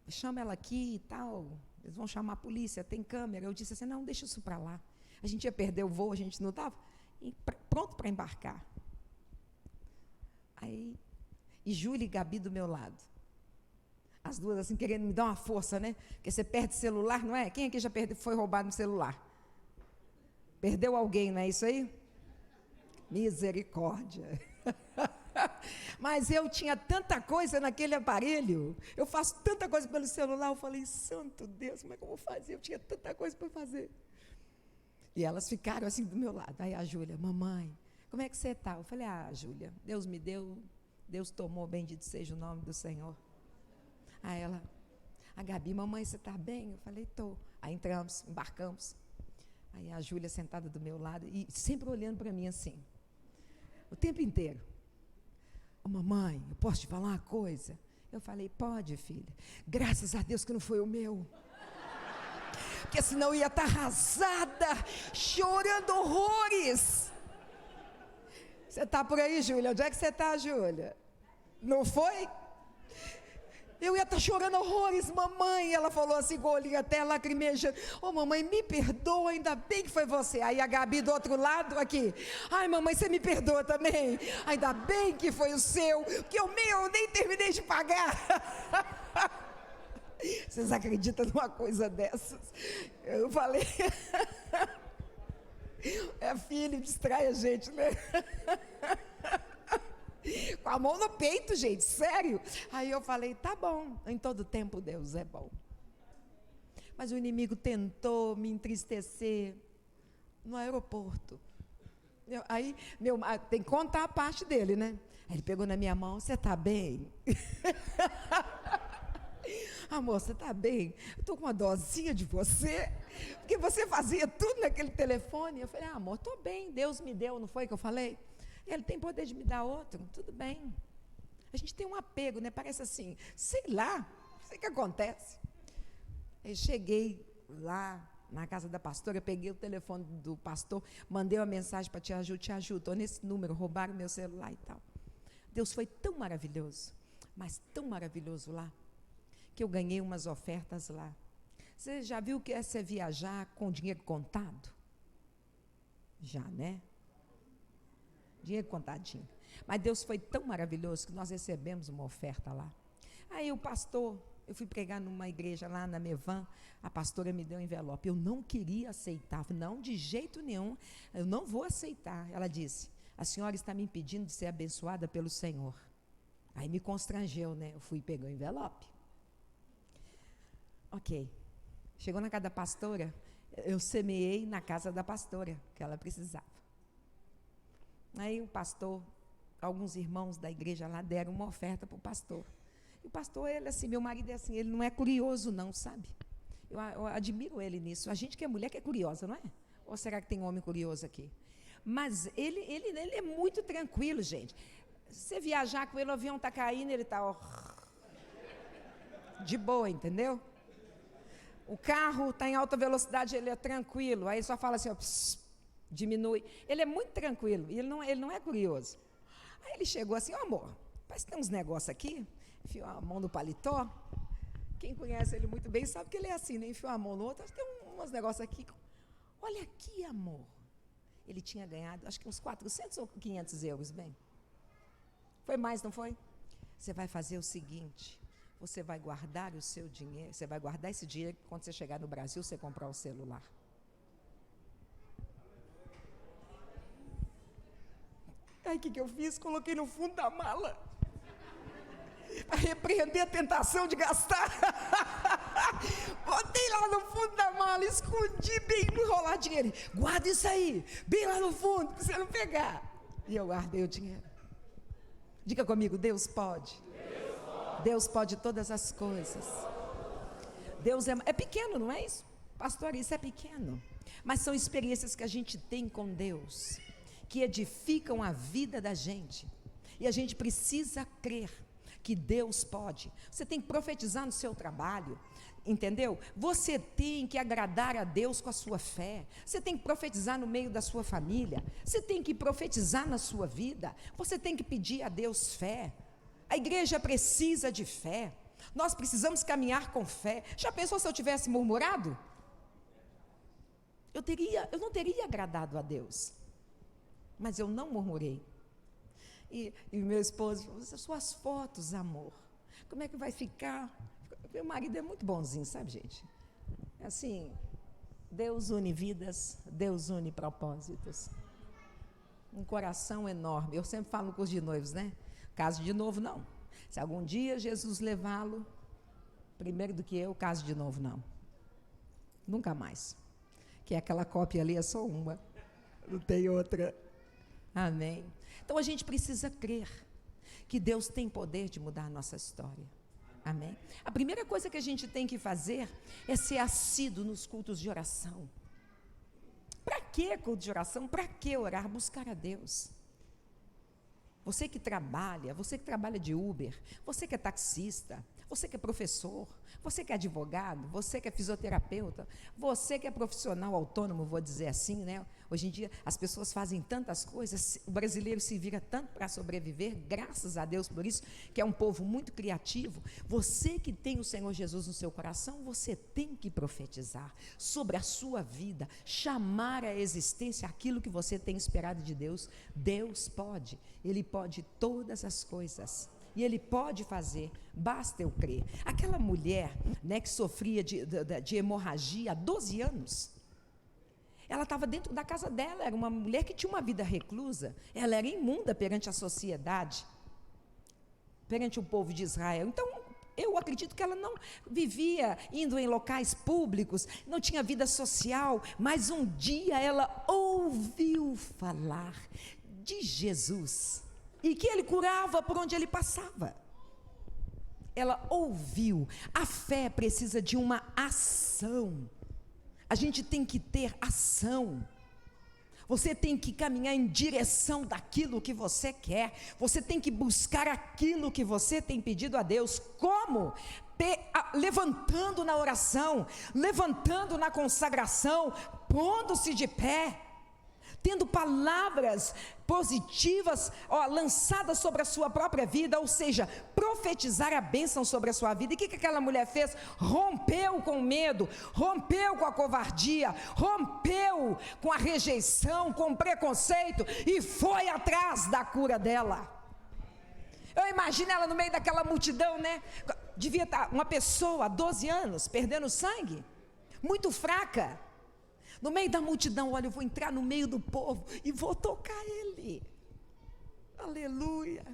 chama ela aqui e tal, eles vão chamar a polícia, tem câmera. Eu disse assim: não, deixa isso para lá. A gente ia perder o voo, a gente não estava pronto para embarcar. Aí, e Júlia e Gabi do meu lado. As duas assim, querendo me dar uma força, né? Porque você perde celular, não é? Quem aqui já foi roubado no celular? Perdeu alguém, não é isso aí? Misericórdia. Mas eu tinha tanta coisa naquele aparelho, eu faço tanta coisa pelo celular. Eu falei: santo Deus, como é que eu vou fazer? Eu tinha tanta coisa para fazer. E elas ficaram assim do meu lado. Aí a Júlia: mamãe, como é que você está? Eu falei: Júlia, Deus me deu, Deus tomou, bendito seja o nome do Senhor. Aí ela: a Gabi: mamãe, você está bem? Eu falei: estou. Aí entramos, embarcamos. Aí a Júlia sentada do meu lado e sempre olhando para mim assim, o tempo inteiro. Mamãe, eu posso te falar uma coisa? Eu falei: pode, filha. Graças a Deus que não foi o meu. Porque senão eu ia estar arrasada, chorando horrores. Você está por aí, Júlia? Onde é que você está, Júlia? Não foi? Eu ia estar chorando horrores, mamãe. Ela falou assim, com o olhinho até lacrimejando: mamãe, me perdoa, ainda bem que foi você. Aí a Gabi do outro lado aqui: ai, mamãe, você me perdoa também? Ainda bem que foi o seu, porque o meu eu nem terminei de pagar. Vocês acreditam numa coisa dessas? Eu falei... filho, distrai a gente, né? Com a mão no peito, gente, sério. Aí eu falei: tá bom, em todo tempo Deus é bom. Mas o inimigo tentou me entristecer no aeroporto. Aí, tem que contar a parte dele, né? Aí ele pegou na minha mão: você está bem? Amor, você está bem? Eu estou com uma dosinha de você, porque você fazia tudo naquele telefone. Eu falei: amor, estou bem, Deus me deu, não foi que eu falei? Ele tem poder de me dar outro, tudo bem. A gente tem um apego, né? Parece assim, sei lá, não sei o que acontece. Eu cheguei lá na casa da pastora, peguei o telefone do pastor, mandei uma mensagem para tia Ju: tia Ju, estou nesse número, roubaram meu celular e tal. Deus foi tão maravilhoso, mas tão maravilhoso lá, que eu ganhei umas ofertas lá. Você já viu o que é você viajar com dinheiro contado? Já, né? dinheiro contadinho. Mas Deus foi tão maravilhoso que nós recebemos uma oferta lá. Aí o pastor, eu fui pregar numa igreja lá na Mevan, a pastora me deu um envelope. Eu não queria aceitar, não, de jeito nenhum, eu não vou aceitar. Ela disse, a senhora está me impedindo de ser abençoada pelo Senhor. Aí me constrangeu, né? Eu fui e peguei o envelope. Ok. Chegou na casa da pastora, eu semeei na casa da pastora, que ela precisava. Aí o pastor, alguns irmãos da igreja lá deram uma oferta para o pastor. E o pastor, ele assim, meu marido é assim, ele não é curioso não, sabe? Eu admiro ele nisso. A gente que é mulher que é curiosa, não é? Ou será que tem homem curioso aqui? Mas ele é muito tranquilo, gente. Se você viajar com ele, o avião está caindo, ele está de boa, entendeu? O carro está em alta velocidade, ele é tranquilo. Aí só fala assim, ó, pss, diminui. Ele é muito tranquilo, ele não é curioso. Aí ele chegou assim, ó, amor, parece que tem uns negócios aqui. Enfiou a mão no paletó. Quem conhece ele muito bem sabe que ele é assim, né? Enfiou a mão no outro, tem uns negócios aqui. Olha aqui, amor. Ele tinha ganhado, acho que uns 400 ou 500 euros, bem. Foi mais, não foi? Você vai fazer o seguinte, você vai guardar o seu dinheiro, você vai guardar esse dinheiro, quando você chegar no Brasil, você comprar o celular. Aí o que eu fiz? Coloquei no fundo da mala. Para repreender a tentação de gastar. Botei lá no fundo da mala, escondi bem enroladinho. Ele, guarda isso aí, bem lá no fundo, para você não pegar. E eu guardei o dinheiro. Diga comigo, Deus pode. Deus pode todas as coisas. Deus é pequeno, não é isso? Pastor, isso é pequeno. Mas são experiências que a gente tem com Deus, que edificam a vida da gente. E a gente precisa crer que Deus pode. Você tem que profetizar no seu trabalho, entendeu? Você tem que agradar a Deus com a sua fé. Você tem que profetizar no meio da sua família. Você tem que profetizar na sua vida. Você tem que pedir a Deus fé. A igreja precisa de fé. Nós precisamos caminhar com fé. Já pensou se eu tivesse murmurado? Eu não teria agradado a Deus. Mas eu não murmurei. E meu esposo falou, suas fotos, amor, como é que vai ficar? Meu marido é muito bonzinho, sabe, gente? Assim, Deus une vidas, Deus une propósitos. Um coração enorme. Eu sempre falo no curso de noivos, né? Caso de novo, não. Se algum dia Jesus levá-lo, primeiro do que eu, caso de novo, não. Nunca mais. Que aquela cópia ali é só uma, não tem outra. Amém. Então a gente precisa crer que Deus tem poder de mudar a nossa história. Amém. A primeira coisa que a gente tem que fazer é ser assíduo nos cultos de oração. Para que culto de oração? Para que orar? Buscar a Deus. Você que trabalha de Uber, você que é taxista, você que é professor, você que é advogado, você que é fisioterapeuta, você que é profissional autônomo, vou dizer assim, né? Hoje em dia as pessoas fazem tantas coisas, o brasileiro se vira tanto para sobreviver, graças a Deus por isso, que é um povo muito criativo. Você que tem o Senhor Jesus no seu coração, você tem que profetizar sobre a sua vida, chamar à existência aquilo que você tem esperado de Deus. Deus pode, Ele pode todas as coisas. E Ele pode fazer, basta eu crer. Aquela mulher, né, que sofria de hemorragia há 12 anos, ela estava dentro da casa dela, era uma mulher que tinha uma vida reclusa, ela era imunda perante a sociedade, perante o povo de Israel. Então, eu acredito que ela não vivia indo em locais públicos, não tinha vida social, mas um dia ela ouviu falar de Jesus. E que Ele curava por onde Ele passava. Ela ouviu. A fé precisa de uma ação. A gente tem que ter ação. Você tem que caminhar em direção daquilo que você quer. Você tem que buscar aquilo que você tem pedido a Deus. Como? Levantando na oração, levantando na consagração, pondo-se de pé. tendo palavras positivas, lançadas sobre a sua própria vida, ou seja, profetizar a bênção sobre a sua vida. E o que aquela mulher fez? Rompeu com o medo, rompeu com a covardia, rompeu com a rejeição, com o preconceito, e foi atrás da cura dela. Eu imagino ela no meio daquela multidão, né? Devia estar uma pessoa, 12 anos, perdendo sangue, muito fraca. No meio da multidão, olha, eu vou entrar no meio do povo e vou tocar ele. Aleluia.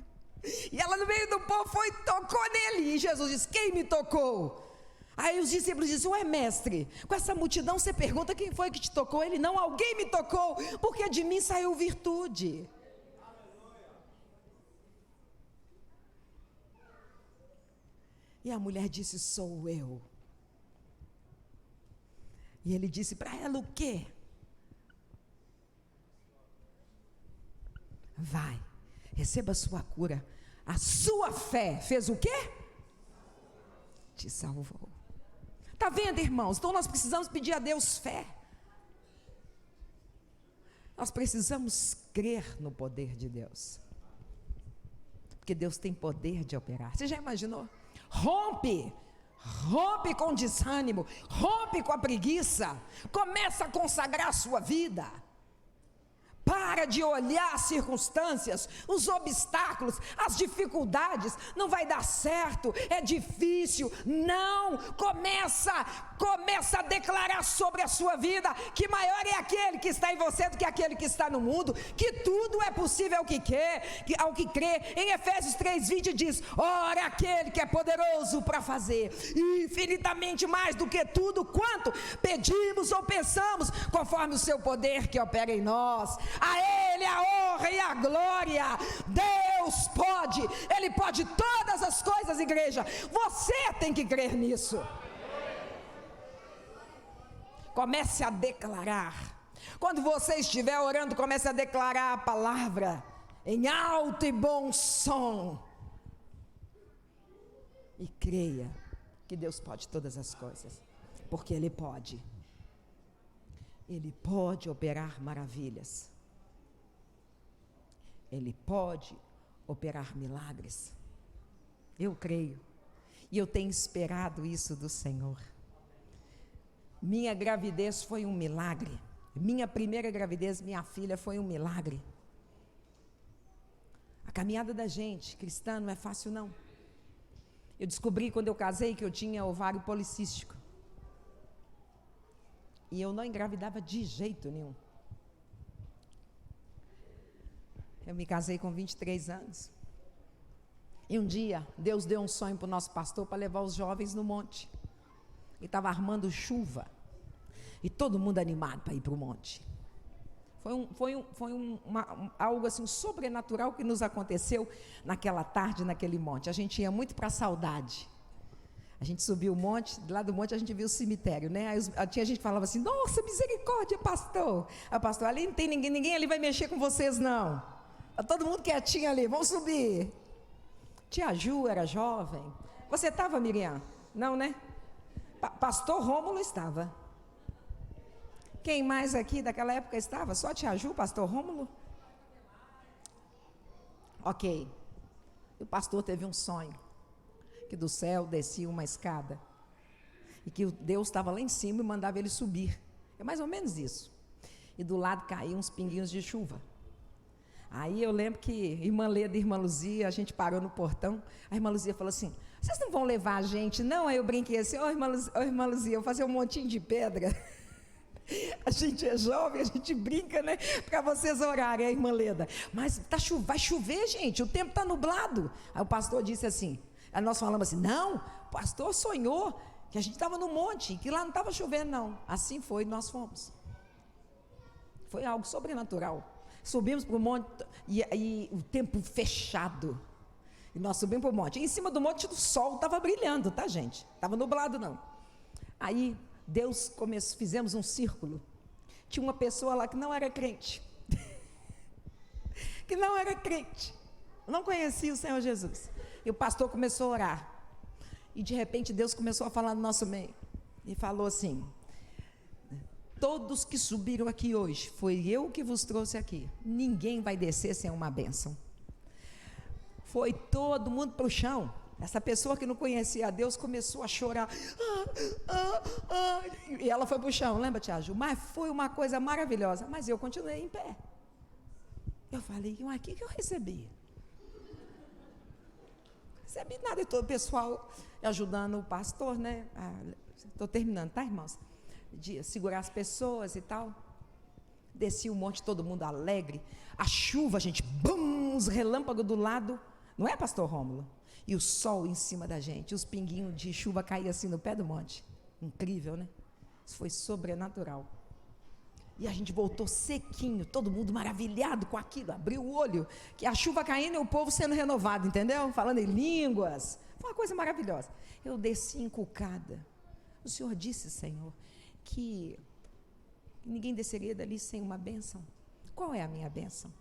E ela no meio do povo foi e tocou nele. E Jesus disse: quem me tocou? Aí os discípulos dizem: ué, mestre, com essa multidão você pergunta quem foi que te tocou? Ele: não, alguém me tocou, porque de mim saiu virtude. E a mulher disse: sou eu. E ele disse para ela o quê? Vai, receba a sua cura. A sua fé fez o quê? Te salvou. Está vendo, irmãos? Então nós precisamos pedir a Deus fé. Nós precisamos crer no poder de Deus. Porque Deus tem poder de operar. Você já imaginou? Rompe com desânimo, rompe com a preguiça, começa a consagrar a sua vida. Para de olhar as circunstâncias, os obstáculos, as dificuldades. Não vai dar certo, é difícil. Não, começa a declarar sobre a sua vida que maior é aquele que está em você do que aquele que está no mundo, que tudo é possível ao que crê. Em Efésios 3:20 diz: ora, aquele que é poderoso para fazer infinitamente mais do que tudo quanto pedimos ou pensamos, conforme o seu poder que opera em nós. A Ele a honra e a glória. Deus pode, Ele pode todas as coisas, igreja. Você tem que crer nisso. Comece a declarar. Quando você estiver orando, comece a declarar a palavra em alto e bom som. E creia que Deus pode todas as coisas, porque Ele pode. Ele pode operar maravilhas. Ele pode operar milagres. Eu creio. E eu tenho esperado isso do Senhor. Minha gravidez foi um milagre. Minha primeira gravidez, minha filha, foi um milagre. A caminhada da gente cristã não é fácil, não. Eu descobri quando eu casei que eu tinha ovário policístico. E eu não engravidava de jeito nenhum. Eu me casei com 23 anos. E um dia, Deus deu um sonho para o nosso pastor para levar os jovens no monte. E estava armando chuva. E todo mundo animado para ir para o monte. Foi algo assim sobrenatural que nos aconteceu naquela tarde, naquele monte. A gente ia muito para a Saudade. A gente subiu o monte, do lado do monte a gente viu o cemitério, né? Aí tinha gente que falava assim: nossa, misericórdia, pastor. A pastor, ali não tem ninguém ali vai mexer com vocês, não. Está todo mundo quietinho ali, vamos subir. Tia Ju era jovem. Você estava, Miriam? Não, né? Pastor Rômulo estava. Quem mais aqui daquela época estava? Só tia Ju, pastor Rômulo? Ok. O pastor teve um sonho, que do céu descia uma escada, e que Deus estava lá em cima e mandava ele subir. É mais ou menos isso. E do lado caíam uns pinguinhos de chuva. Aí eu lembro que irmã Leda e irmã Luzia, a gente parou no portão, a irmã Luzia falou assim: vocês não vão levar a gente, não? Aí eu brinquei assim: irmã Luzia, eu vou fazer um montinho de pedra. A gente é jovem, a gente brinca, né? Para vocês orarem, a irmã Leda. Mas vai chover, gente, o tempo está nublado. Aí o pastor disse assim, aí nós falamos assim: não, o pastor sonhou que a gente estava no monte, que lá não estava chovendo, não. Assim foi, nós fomos. Foi algo sobrenatural. Subimos para o monte e o tempo fechado. E nós subimos para o monte. E em cima do monte o sol estava brilhando, tá, gente? Estava nublado, não. Aí fizemos um círculo. Tinha uma pessoa lá que não era crente. Que não era crente. Não conhecia o Senhor Jesus. E o pastor começou a orar. E de repente Deus começou a falar no nosso meio. E falou assim: Todos que subiram aqui hoje, foi eu que vos trouxe aqui. Ninguém vai descer sem uma bênção. Foi todo mundo para o chão. Essa pessoa que não conhecia a Deus começou a chorar. E ela foi para o chão, lembra, tia Ju? Mas foi uma coisa maravilhosa. Mas eu continuei em pé. Eu falei, mas o que eu recebi? Recebi nada. E todo o pessoal ajudando o pastor, né? Estou terminando, tá, irmãos? De segurar as pessoas e tal. Desci um monte, todo mundo alegre. A chuva, gente, bum, os relâmpagos do lado. Não é, pastor Rômulo? E o sol em cima da gente, os pinguinhos de chuva caíam assim no pé do monte. Incrível, né? Isso foi sobrenatural. E a gente voltou sequinho, todo mundo maravilhado com aquilo, abriu o olho, que a chuva caindo e o povo sendo renovado, entendeu? Falando em línguas. Foi uma coisa maravilhosa. Eu desci encucada. O Senhor disse, Senhor, que ninguém desceria dali sem uma bênção. Qual é a minha bênção?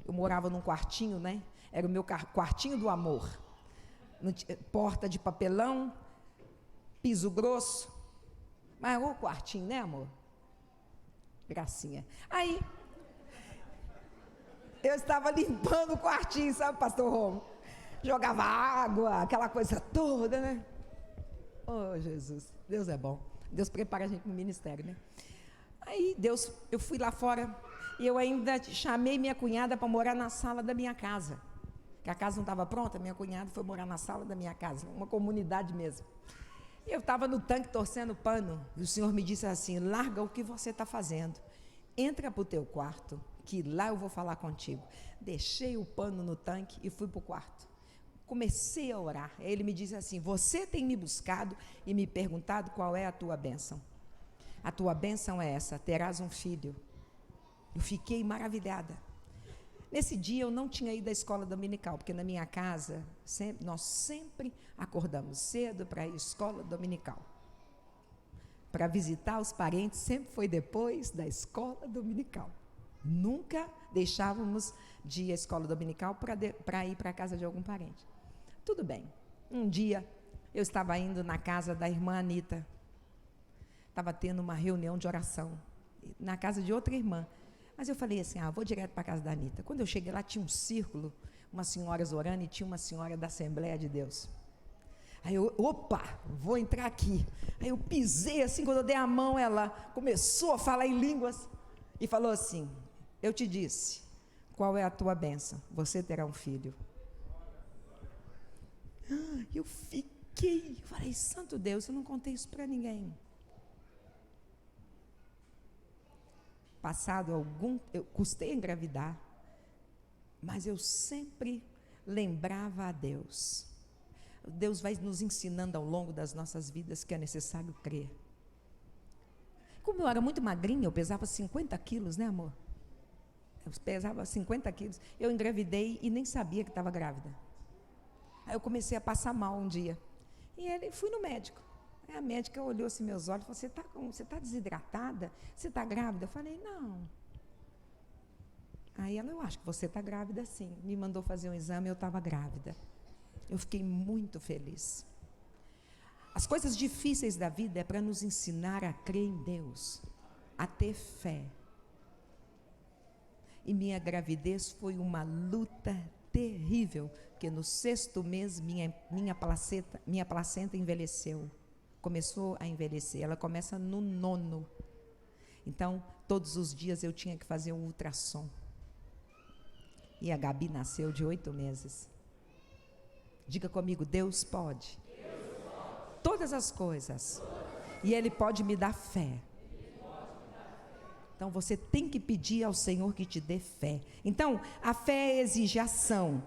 Eu morava num quartinho, né? Era o meu quartinho do amor. Porta de papelão, piso grosso. Mas o quartinho, né, amor? Gracinha. Aí, eu estava limpando o quartinho, sabe, pastor Romo? Jogava água, aquela coisa toda, né? Oh, Jesus, Deus é bom. Deus prepara a gente para o ministério, né? Aí, eu fui lá fora e eu ainda chamei minha cunhada para morar na sala da minha casa. Que a casa não estava pronta, minha cunhada foi morar na sala da minha casa, uma comunidade mesmo. Eu estava no tanque torcendo pano, e o Senhor me disse assim, larga o que você está fazendo, entra para o teu quarto, que lá eu vou falar contigo. Deixei o pano no tanque e fui para o quarto. Comecei a orar, ele me disse assim, você tem me buscado e me perguntado qual é a tua bênção. A tua bênção é essa, terás um filho. Eu fiquei maravilhada. Nesse dia eu não tinha ido à escola dominical, porque na minha casa nós sempre acordamos cedo para ir à escola dominical. Para visitar os parentes sempre foi depois da escola dominical. Nunca deixávamos de ir à escola dominical para ir para a casa de algum parente. Tudo bem. Um dia eu estava indo na casa da irmã Anita. Estava tendo uma reunião de oração na casa de outra irmã. Mas eu falei assim, vou direto para a casa da Anita. Quando eu cheguei lá, tinha um círculo, umas senhoras orando e tinha uma senhora da Assembleia de Deus. Aí eu, vou entrar aqui. Aí eu pisei assim, quando eu dei a mão, ela começou a falar em línguas e falou assim, eu te disse, qual é a tua bênção? Você terá um filho. Eu falei, santo Deus, eu não contei isso para ninguém. Passado eu custei a engravidar, mas eu sempre lembrava a Deus. Deus vai nos ensinando ao longo das nossas vidas que é necessário crer. Como eu era muito magrinha, eu pesava 50 quilos, né, amor? Eu pesava 50 quilos. Eu engravidei e nem sabia que estava grávida. Aí eu comecei a passar mal um dia. E fui no médico. Aí a médica olhou assim meus olhos e falou, você está desidratada? Você está grávida? Eu falei, não. Aí ela, eu acho que você está grávida sim. Me mandou fazer um exame, eu estava grávida. Eu fiquei muito feliz. As coisas difíceis da vida é para nos ensinar a crer em Deus, a ter fé. E minha gravidez foi uma luta terrível, porque no 6º mês minha placenta envelheceu. Começou a envelhecer, ela começa no 9º. Então, todos os dias eu tinha que fazer um ultrassom. E a Gabi nasceu de 8 meses. Diga comigo, Deus pode. Todas as coisas. E Ele pode me dar fé. Então, você tem que pedir ao Senhor que te dê fé. Então, a fé exige ação.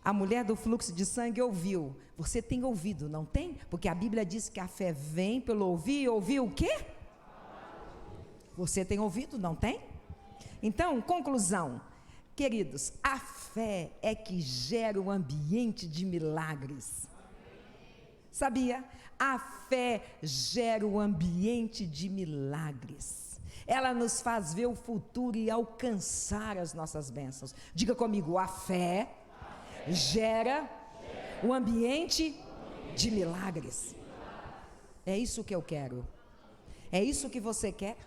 A mulher do fluxo de sangue ouviu. Você tem ouvido, não tem? Porque a Bíblia diz que a fé vem pelo ouvir. E ouvir o quê? Você tem ouvido, não tem? Então, conclusão. Queridos, a fé é que gera um ambiente de milagres. Sabia? A fé gera um ambiente de milagres. Ela nos faz ver o futuro e alcançar as nossas bênçãos. Diga comigo, a fé gera um ambiente de milagres. É isso que eu quero. É isso que você quer?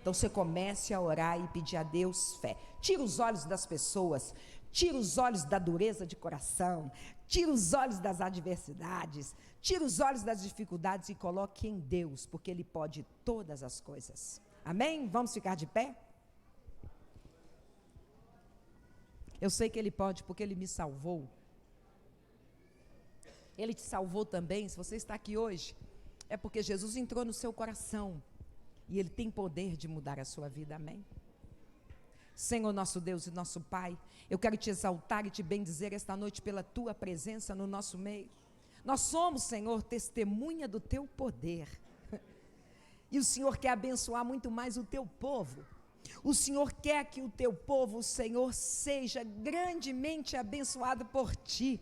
Então você comece a orar e pedir a Deus fé. Tira os olhos das pessoas, tira os olhos da dureza de coração, tira os olhos das adversidades, tira os olhos das dificuldades e coloque em Deus, porque Ele pode todas as coisas. Amém? Vamos ficar de pé? Eu sei que Ele pode, porque Ele me salvou. Ele te salvou também. Se você está aqui hoje, é porque Jesus entrou no seu coração e Ele tem poder de mudar a sua vida. Amém? Senhor nosso Deus e nosso Pai, eu quero te exaltar e te bendizer esta noite pela tua presença no nosso meio. Nós somos, Senhor, testemunha do teu poder. E o Senhor quer abençoar muito mais o teu povo. O Senhor quer que o teu povo, Senhor, seja grandemente abençoado por ti.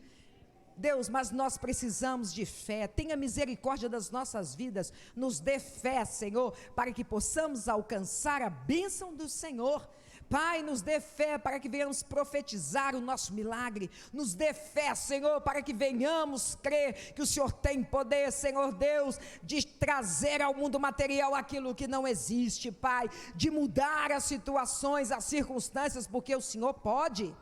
Deus, mas nós precisamos de fé. Tenha misericórdia das nossas vidas, nos dê fé, Senhor, para que possamos alcançar a bênção do Senhor. Pai, nos dê fé para que venhamos profetizar o nosso milagre. Nos dê fé, Senhor, para que venhamos crer que o Senhor tem poder, Senhor Deus, de trazer ao mundo material aquilo que não existe, Pai, de mudar as situações, as circunstâncias, porque o Senhor pode.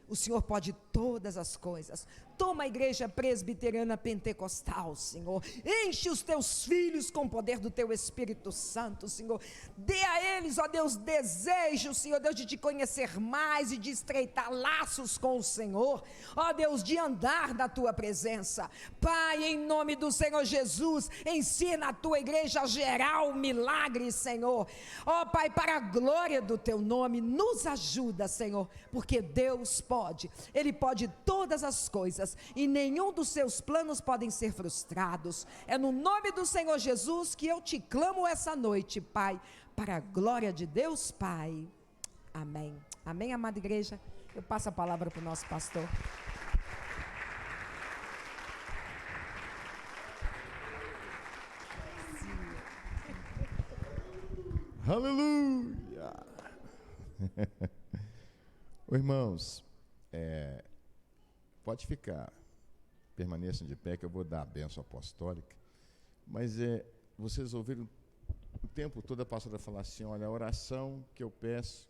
O Senhor pode todas as coisas. Toma a igreja presbiteriana pentecostal, Senhor. Enche os teus filhos com o poder do teu Espírito Santo, Senhor. Dê a eles, ó Deus, desejo, Senhor Deus, de te conhecer mais e de estreitar laços com o Senhor. Ó Deus, de andar na tua presença. Pai, em nome do Senhor Jesus, ensina a tua igreja a gerar o milagre, Senhor. Ó Pai, para a glória do teu nome, nos ajuda, Senhor, porque Deus pode. Ele pode todas as coisas. E nenhum dos seus planos podem ser frustrados. É no nome do Senhor Jesus que eu te clamo essa noite, Pai, para a glória de Deus, Pai. Amém. Amém, amada igreja. Eu passo a palavra para o nosso pastor. Aleluia! Irmãos, pode ficar, permaneçam de pé que eu vou dar a bênção apostólica, mas vocês ouviram o tempo todo a pastora falar assim, olha, a oração que eu peço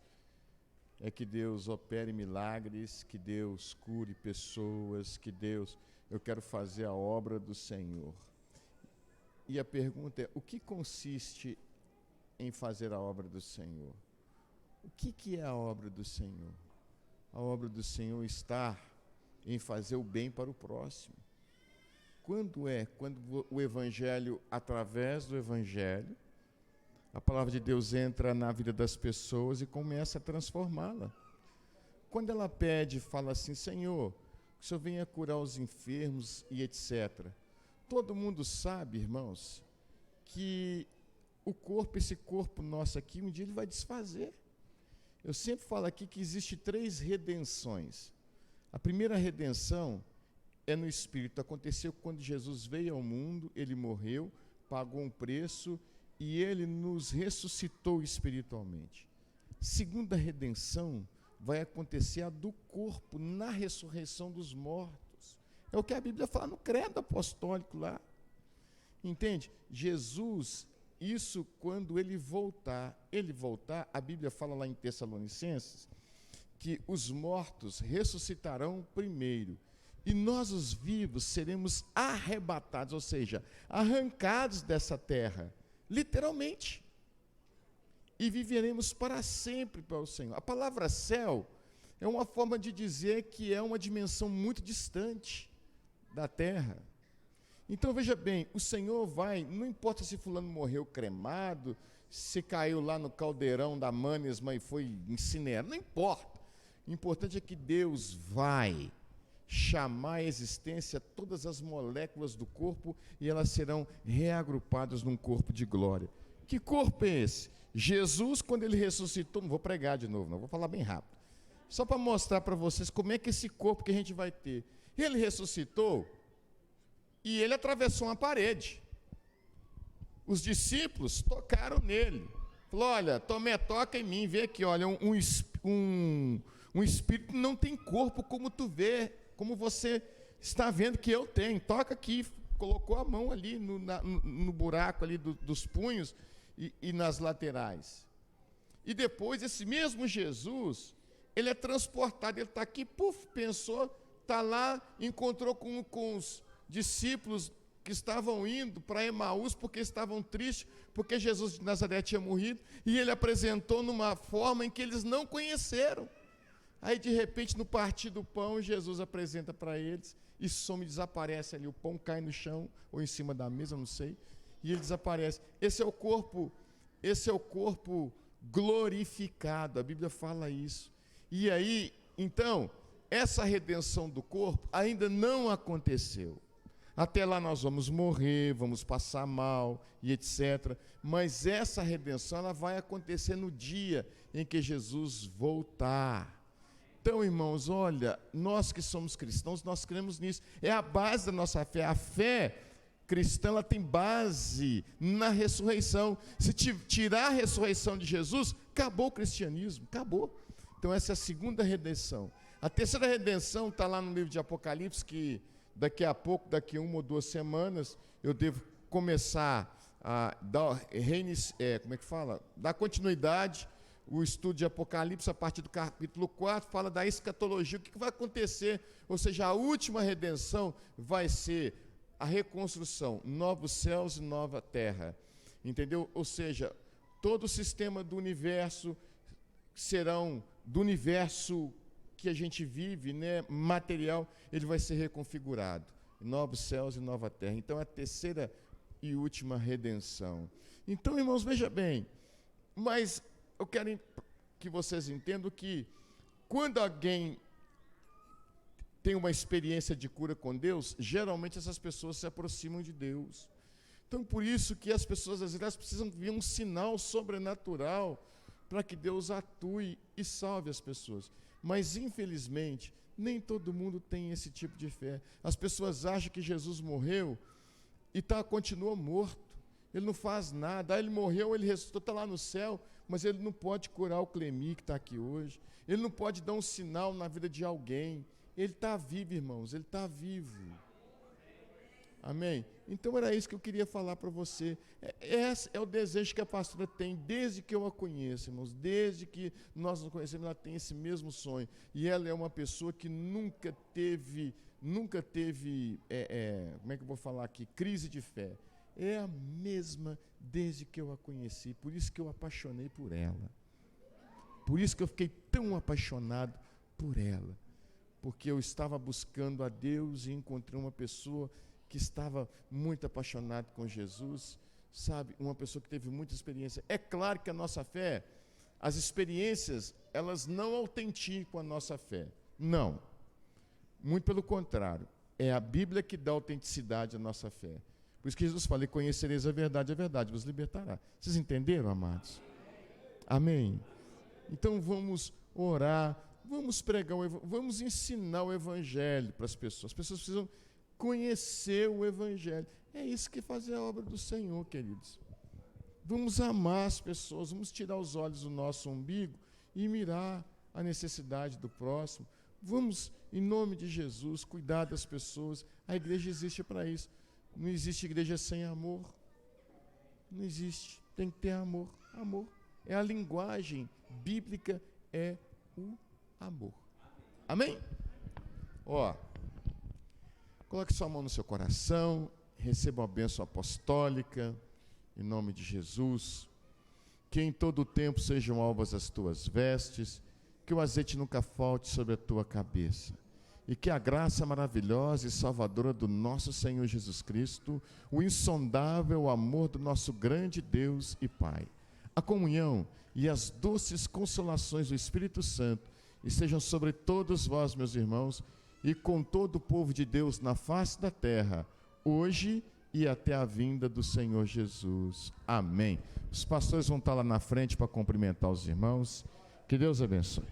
é que Deus opere milagres, que Deus cure pessoas, eu quero fazer a obra do Senhor. E a pergunta é, o que consiste em fazer a obra do Senhor? O que é a obra do Senhor? A obra do Senhor está em fazer o bem para o próximo. Quando o Evangelho, através do Evangelho, a palavra de Deus entra na vida das pessoas e começa a transformá-la. Quando ela pede, fala assim, Senhor, que o Senhor venha curar os enfermos e etc. Todo mundo sabe, irmãos, que esse corpo nosso aqui, um dia ele vai desfazer. Eu sempre falo aqui que existe 3 redenções. A primeira redenção é no Espírito. Aconteceu quando Jesus veio ao mundo, Ele morreu, pagou um preço e Ele nos ressuscitou espiritualmente. Segunda redenção vai acontecer a do corpo na ressurreição dos mortos. É o que a Bíblia fala no credo apostólico lá. Entende? Jesus... Isso quando ele voltar, a Bíblia fala lá em Tessalonicenses, que os mortos ressuscitarão primeiro, e nós os vivos seremos arrebatados, ou seja, arrancados dessa terra, literalmente, e viveremos para sempre para o Senhor. A palavra céu é uma forma de dizer que é uma dimensão muito distante da terra. Então, veja bem, o Senhor vai, não importa se fulano morreu cremado, se caiu lá no caldeirão da Manesma e foi incinerado, não importa. O importante é que Deus vai chamar à existência todas as moléculas do corpo e elas serão reagrupadas num corpo de glória. Que corpo é esse? Jesus, quando ele ressuscitou, não vou pregar de novo, não, vou falar bem rápido. Só para mostrar para vocês como é que esse corpo que a gente vai ter. Ele ressuscitou... E ele atravessou uma parede. Os discípulos tocaram nele. Falou, olha, Tomé, toca em mim, vê aqui, olha, um espírito não tem corpo como tu vê, como você está vendo que eu tenho. Toca aqui, colocou a mão ali no buraco ali dos punhos, e nas laterais. E depois, esse mesmo Jesus, ele é transportado, ele está aqui, pensou, está lá, encontrou com os discípulos que estavam indo para Emaús, porque estavam tristes, porque Jesus de Nazaré tinha morrido, e ele apresentou numa forma em que eles não conheceram. Aí, de repente, no partir do pão, Jesus apresenta para eles, e some, desaparece ali, o pão cai no chão, ou em cima da mesa, não sei, e ele desaparece. Esse é o corpo glorificado, a Bíblia fala isso. E aí, então, essa redenção do corpo ainda não aconteceu. Até lá nós vamos morrer, vamos passar mal e etc. Mas essa redenção ela vai acontecer no dia em que Jesus voltar. Então, irmãos, olha, nós que somos cristãos, nós cremos nisso. É a base da nossa fé. A fé cristã ela tem base na ressurreição. Se tirar a ressurreição de Jesus, acabou o cristianismo, acabou. Então essa é a segunda redenção. A terceira redenção está lá no livro de Apocalipse, que daqui a pouco, daqui 1 ou 2 semanas, eu devo começar a dar continuidade. O estudo de Apocalipse, a partir do capítulo 4, fala da escatologia, o que vai acontecer, ou seja, a última redenção vai ser a reconstrução, novos céus e nova terra, entendeu? Ou seja, todo o sistema do universo do universo que a gente vive, né, material, ele vai ser reconfigurado, novos céus e nova terra. Então é a terceira e última redenção. Então, irmãos, veja bem, mas eu quero que vocês entendam que quando alguém tem uma experiência de cura com Deus, geralmente essas pessoas se aproximam de Deus. Então, por isso que as pessoas, às vezes, precisam ver um sinal sobrenatural para que Deus atue e salve as pessoas. Mas, infelizmente, nem todo mundo tem esse tipo de fé. As pessoas acham que Jesus morreu e continua morto. Ele não faz nada. Ele morreu, ele ressuscitou, está lá no céu, mas ele não pode curar o Clemi que está aqui hoje. Ele não pode dar um sinal na vida de alguém. Ele está vivo, irmãos, ele está vivo. Amém? Então era isso que eu queria falar para você. Esse é o desejo que a pastora tem desde que eu a conheço, irmãos. Desde que nós nos conhecemos, ela tem esse mesmo sonho. E ela é uma pessoa que nunca teve, como é que eu vou falar aqui? Crise de fé. É a mesma desde que eu a conheci. Por isso que eu apaixonei por ela. Por isso que eu fiquei tão apaixonado por ela. Porque eu estava buscando a Deus e encontrei uma pessoa que estava muito apaixonada com Jesus, sabe? Uma pessoa que teve muita experiência. É claro que a nossa fé, as experiências, elas não autenticam a nossa fé. Não. Muito pelo contrário. É a Bíblia que dá autenticidade à nossa fé. Por isso que Jesus fala, conhecereis a verdade vos libertará. Vocês entenderam, amados? Amém? Então vamos orar, vamos pregar, vamos ensinar o Evangelho para as pessoas. As pessoas precisam conhecer o Evangelho. É isso que faz a obra do Senhor, queridos. Vamos amar as pessoas, vamos tirar os olhos do nosso umbigo e mirar a necessidade do próximo. Vamos, em nome de Jesus, cuidar das pessoas. A igreja existe para isso. Não existe igreja sem amor. Não existe. Tem que ter amor. Amor. É a linguagem bíblica, é o amor. Amém? Ó, coloque sua mão no seu coração, receba uma bênção apostólica, em nome de Jesus. Que em todo o tempo sejam alvas as tuas vestes, que o azeite nunca falte sobre a tua cabeça. E que a graça maravilhosa e salvadora do nosso Senhor Jesus Cristo, o insondável amor do nosso grande Deus e Pai, a comunhão e as doces consolações do Espírito Santo estejam sobre todos vós, meus irmãos, e com todo o povo de Deus na face da terra, hoje e até a vinda do Senhor Jesus. Amém. Os pastores vão estar lá na frente para cumprimentar os irmãos. Que Deus abençoe.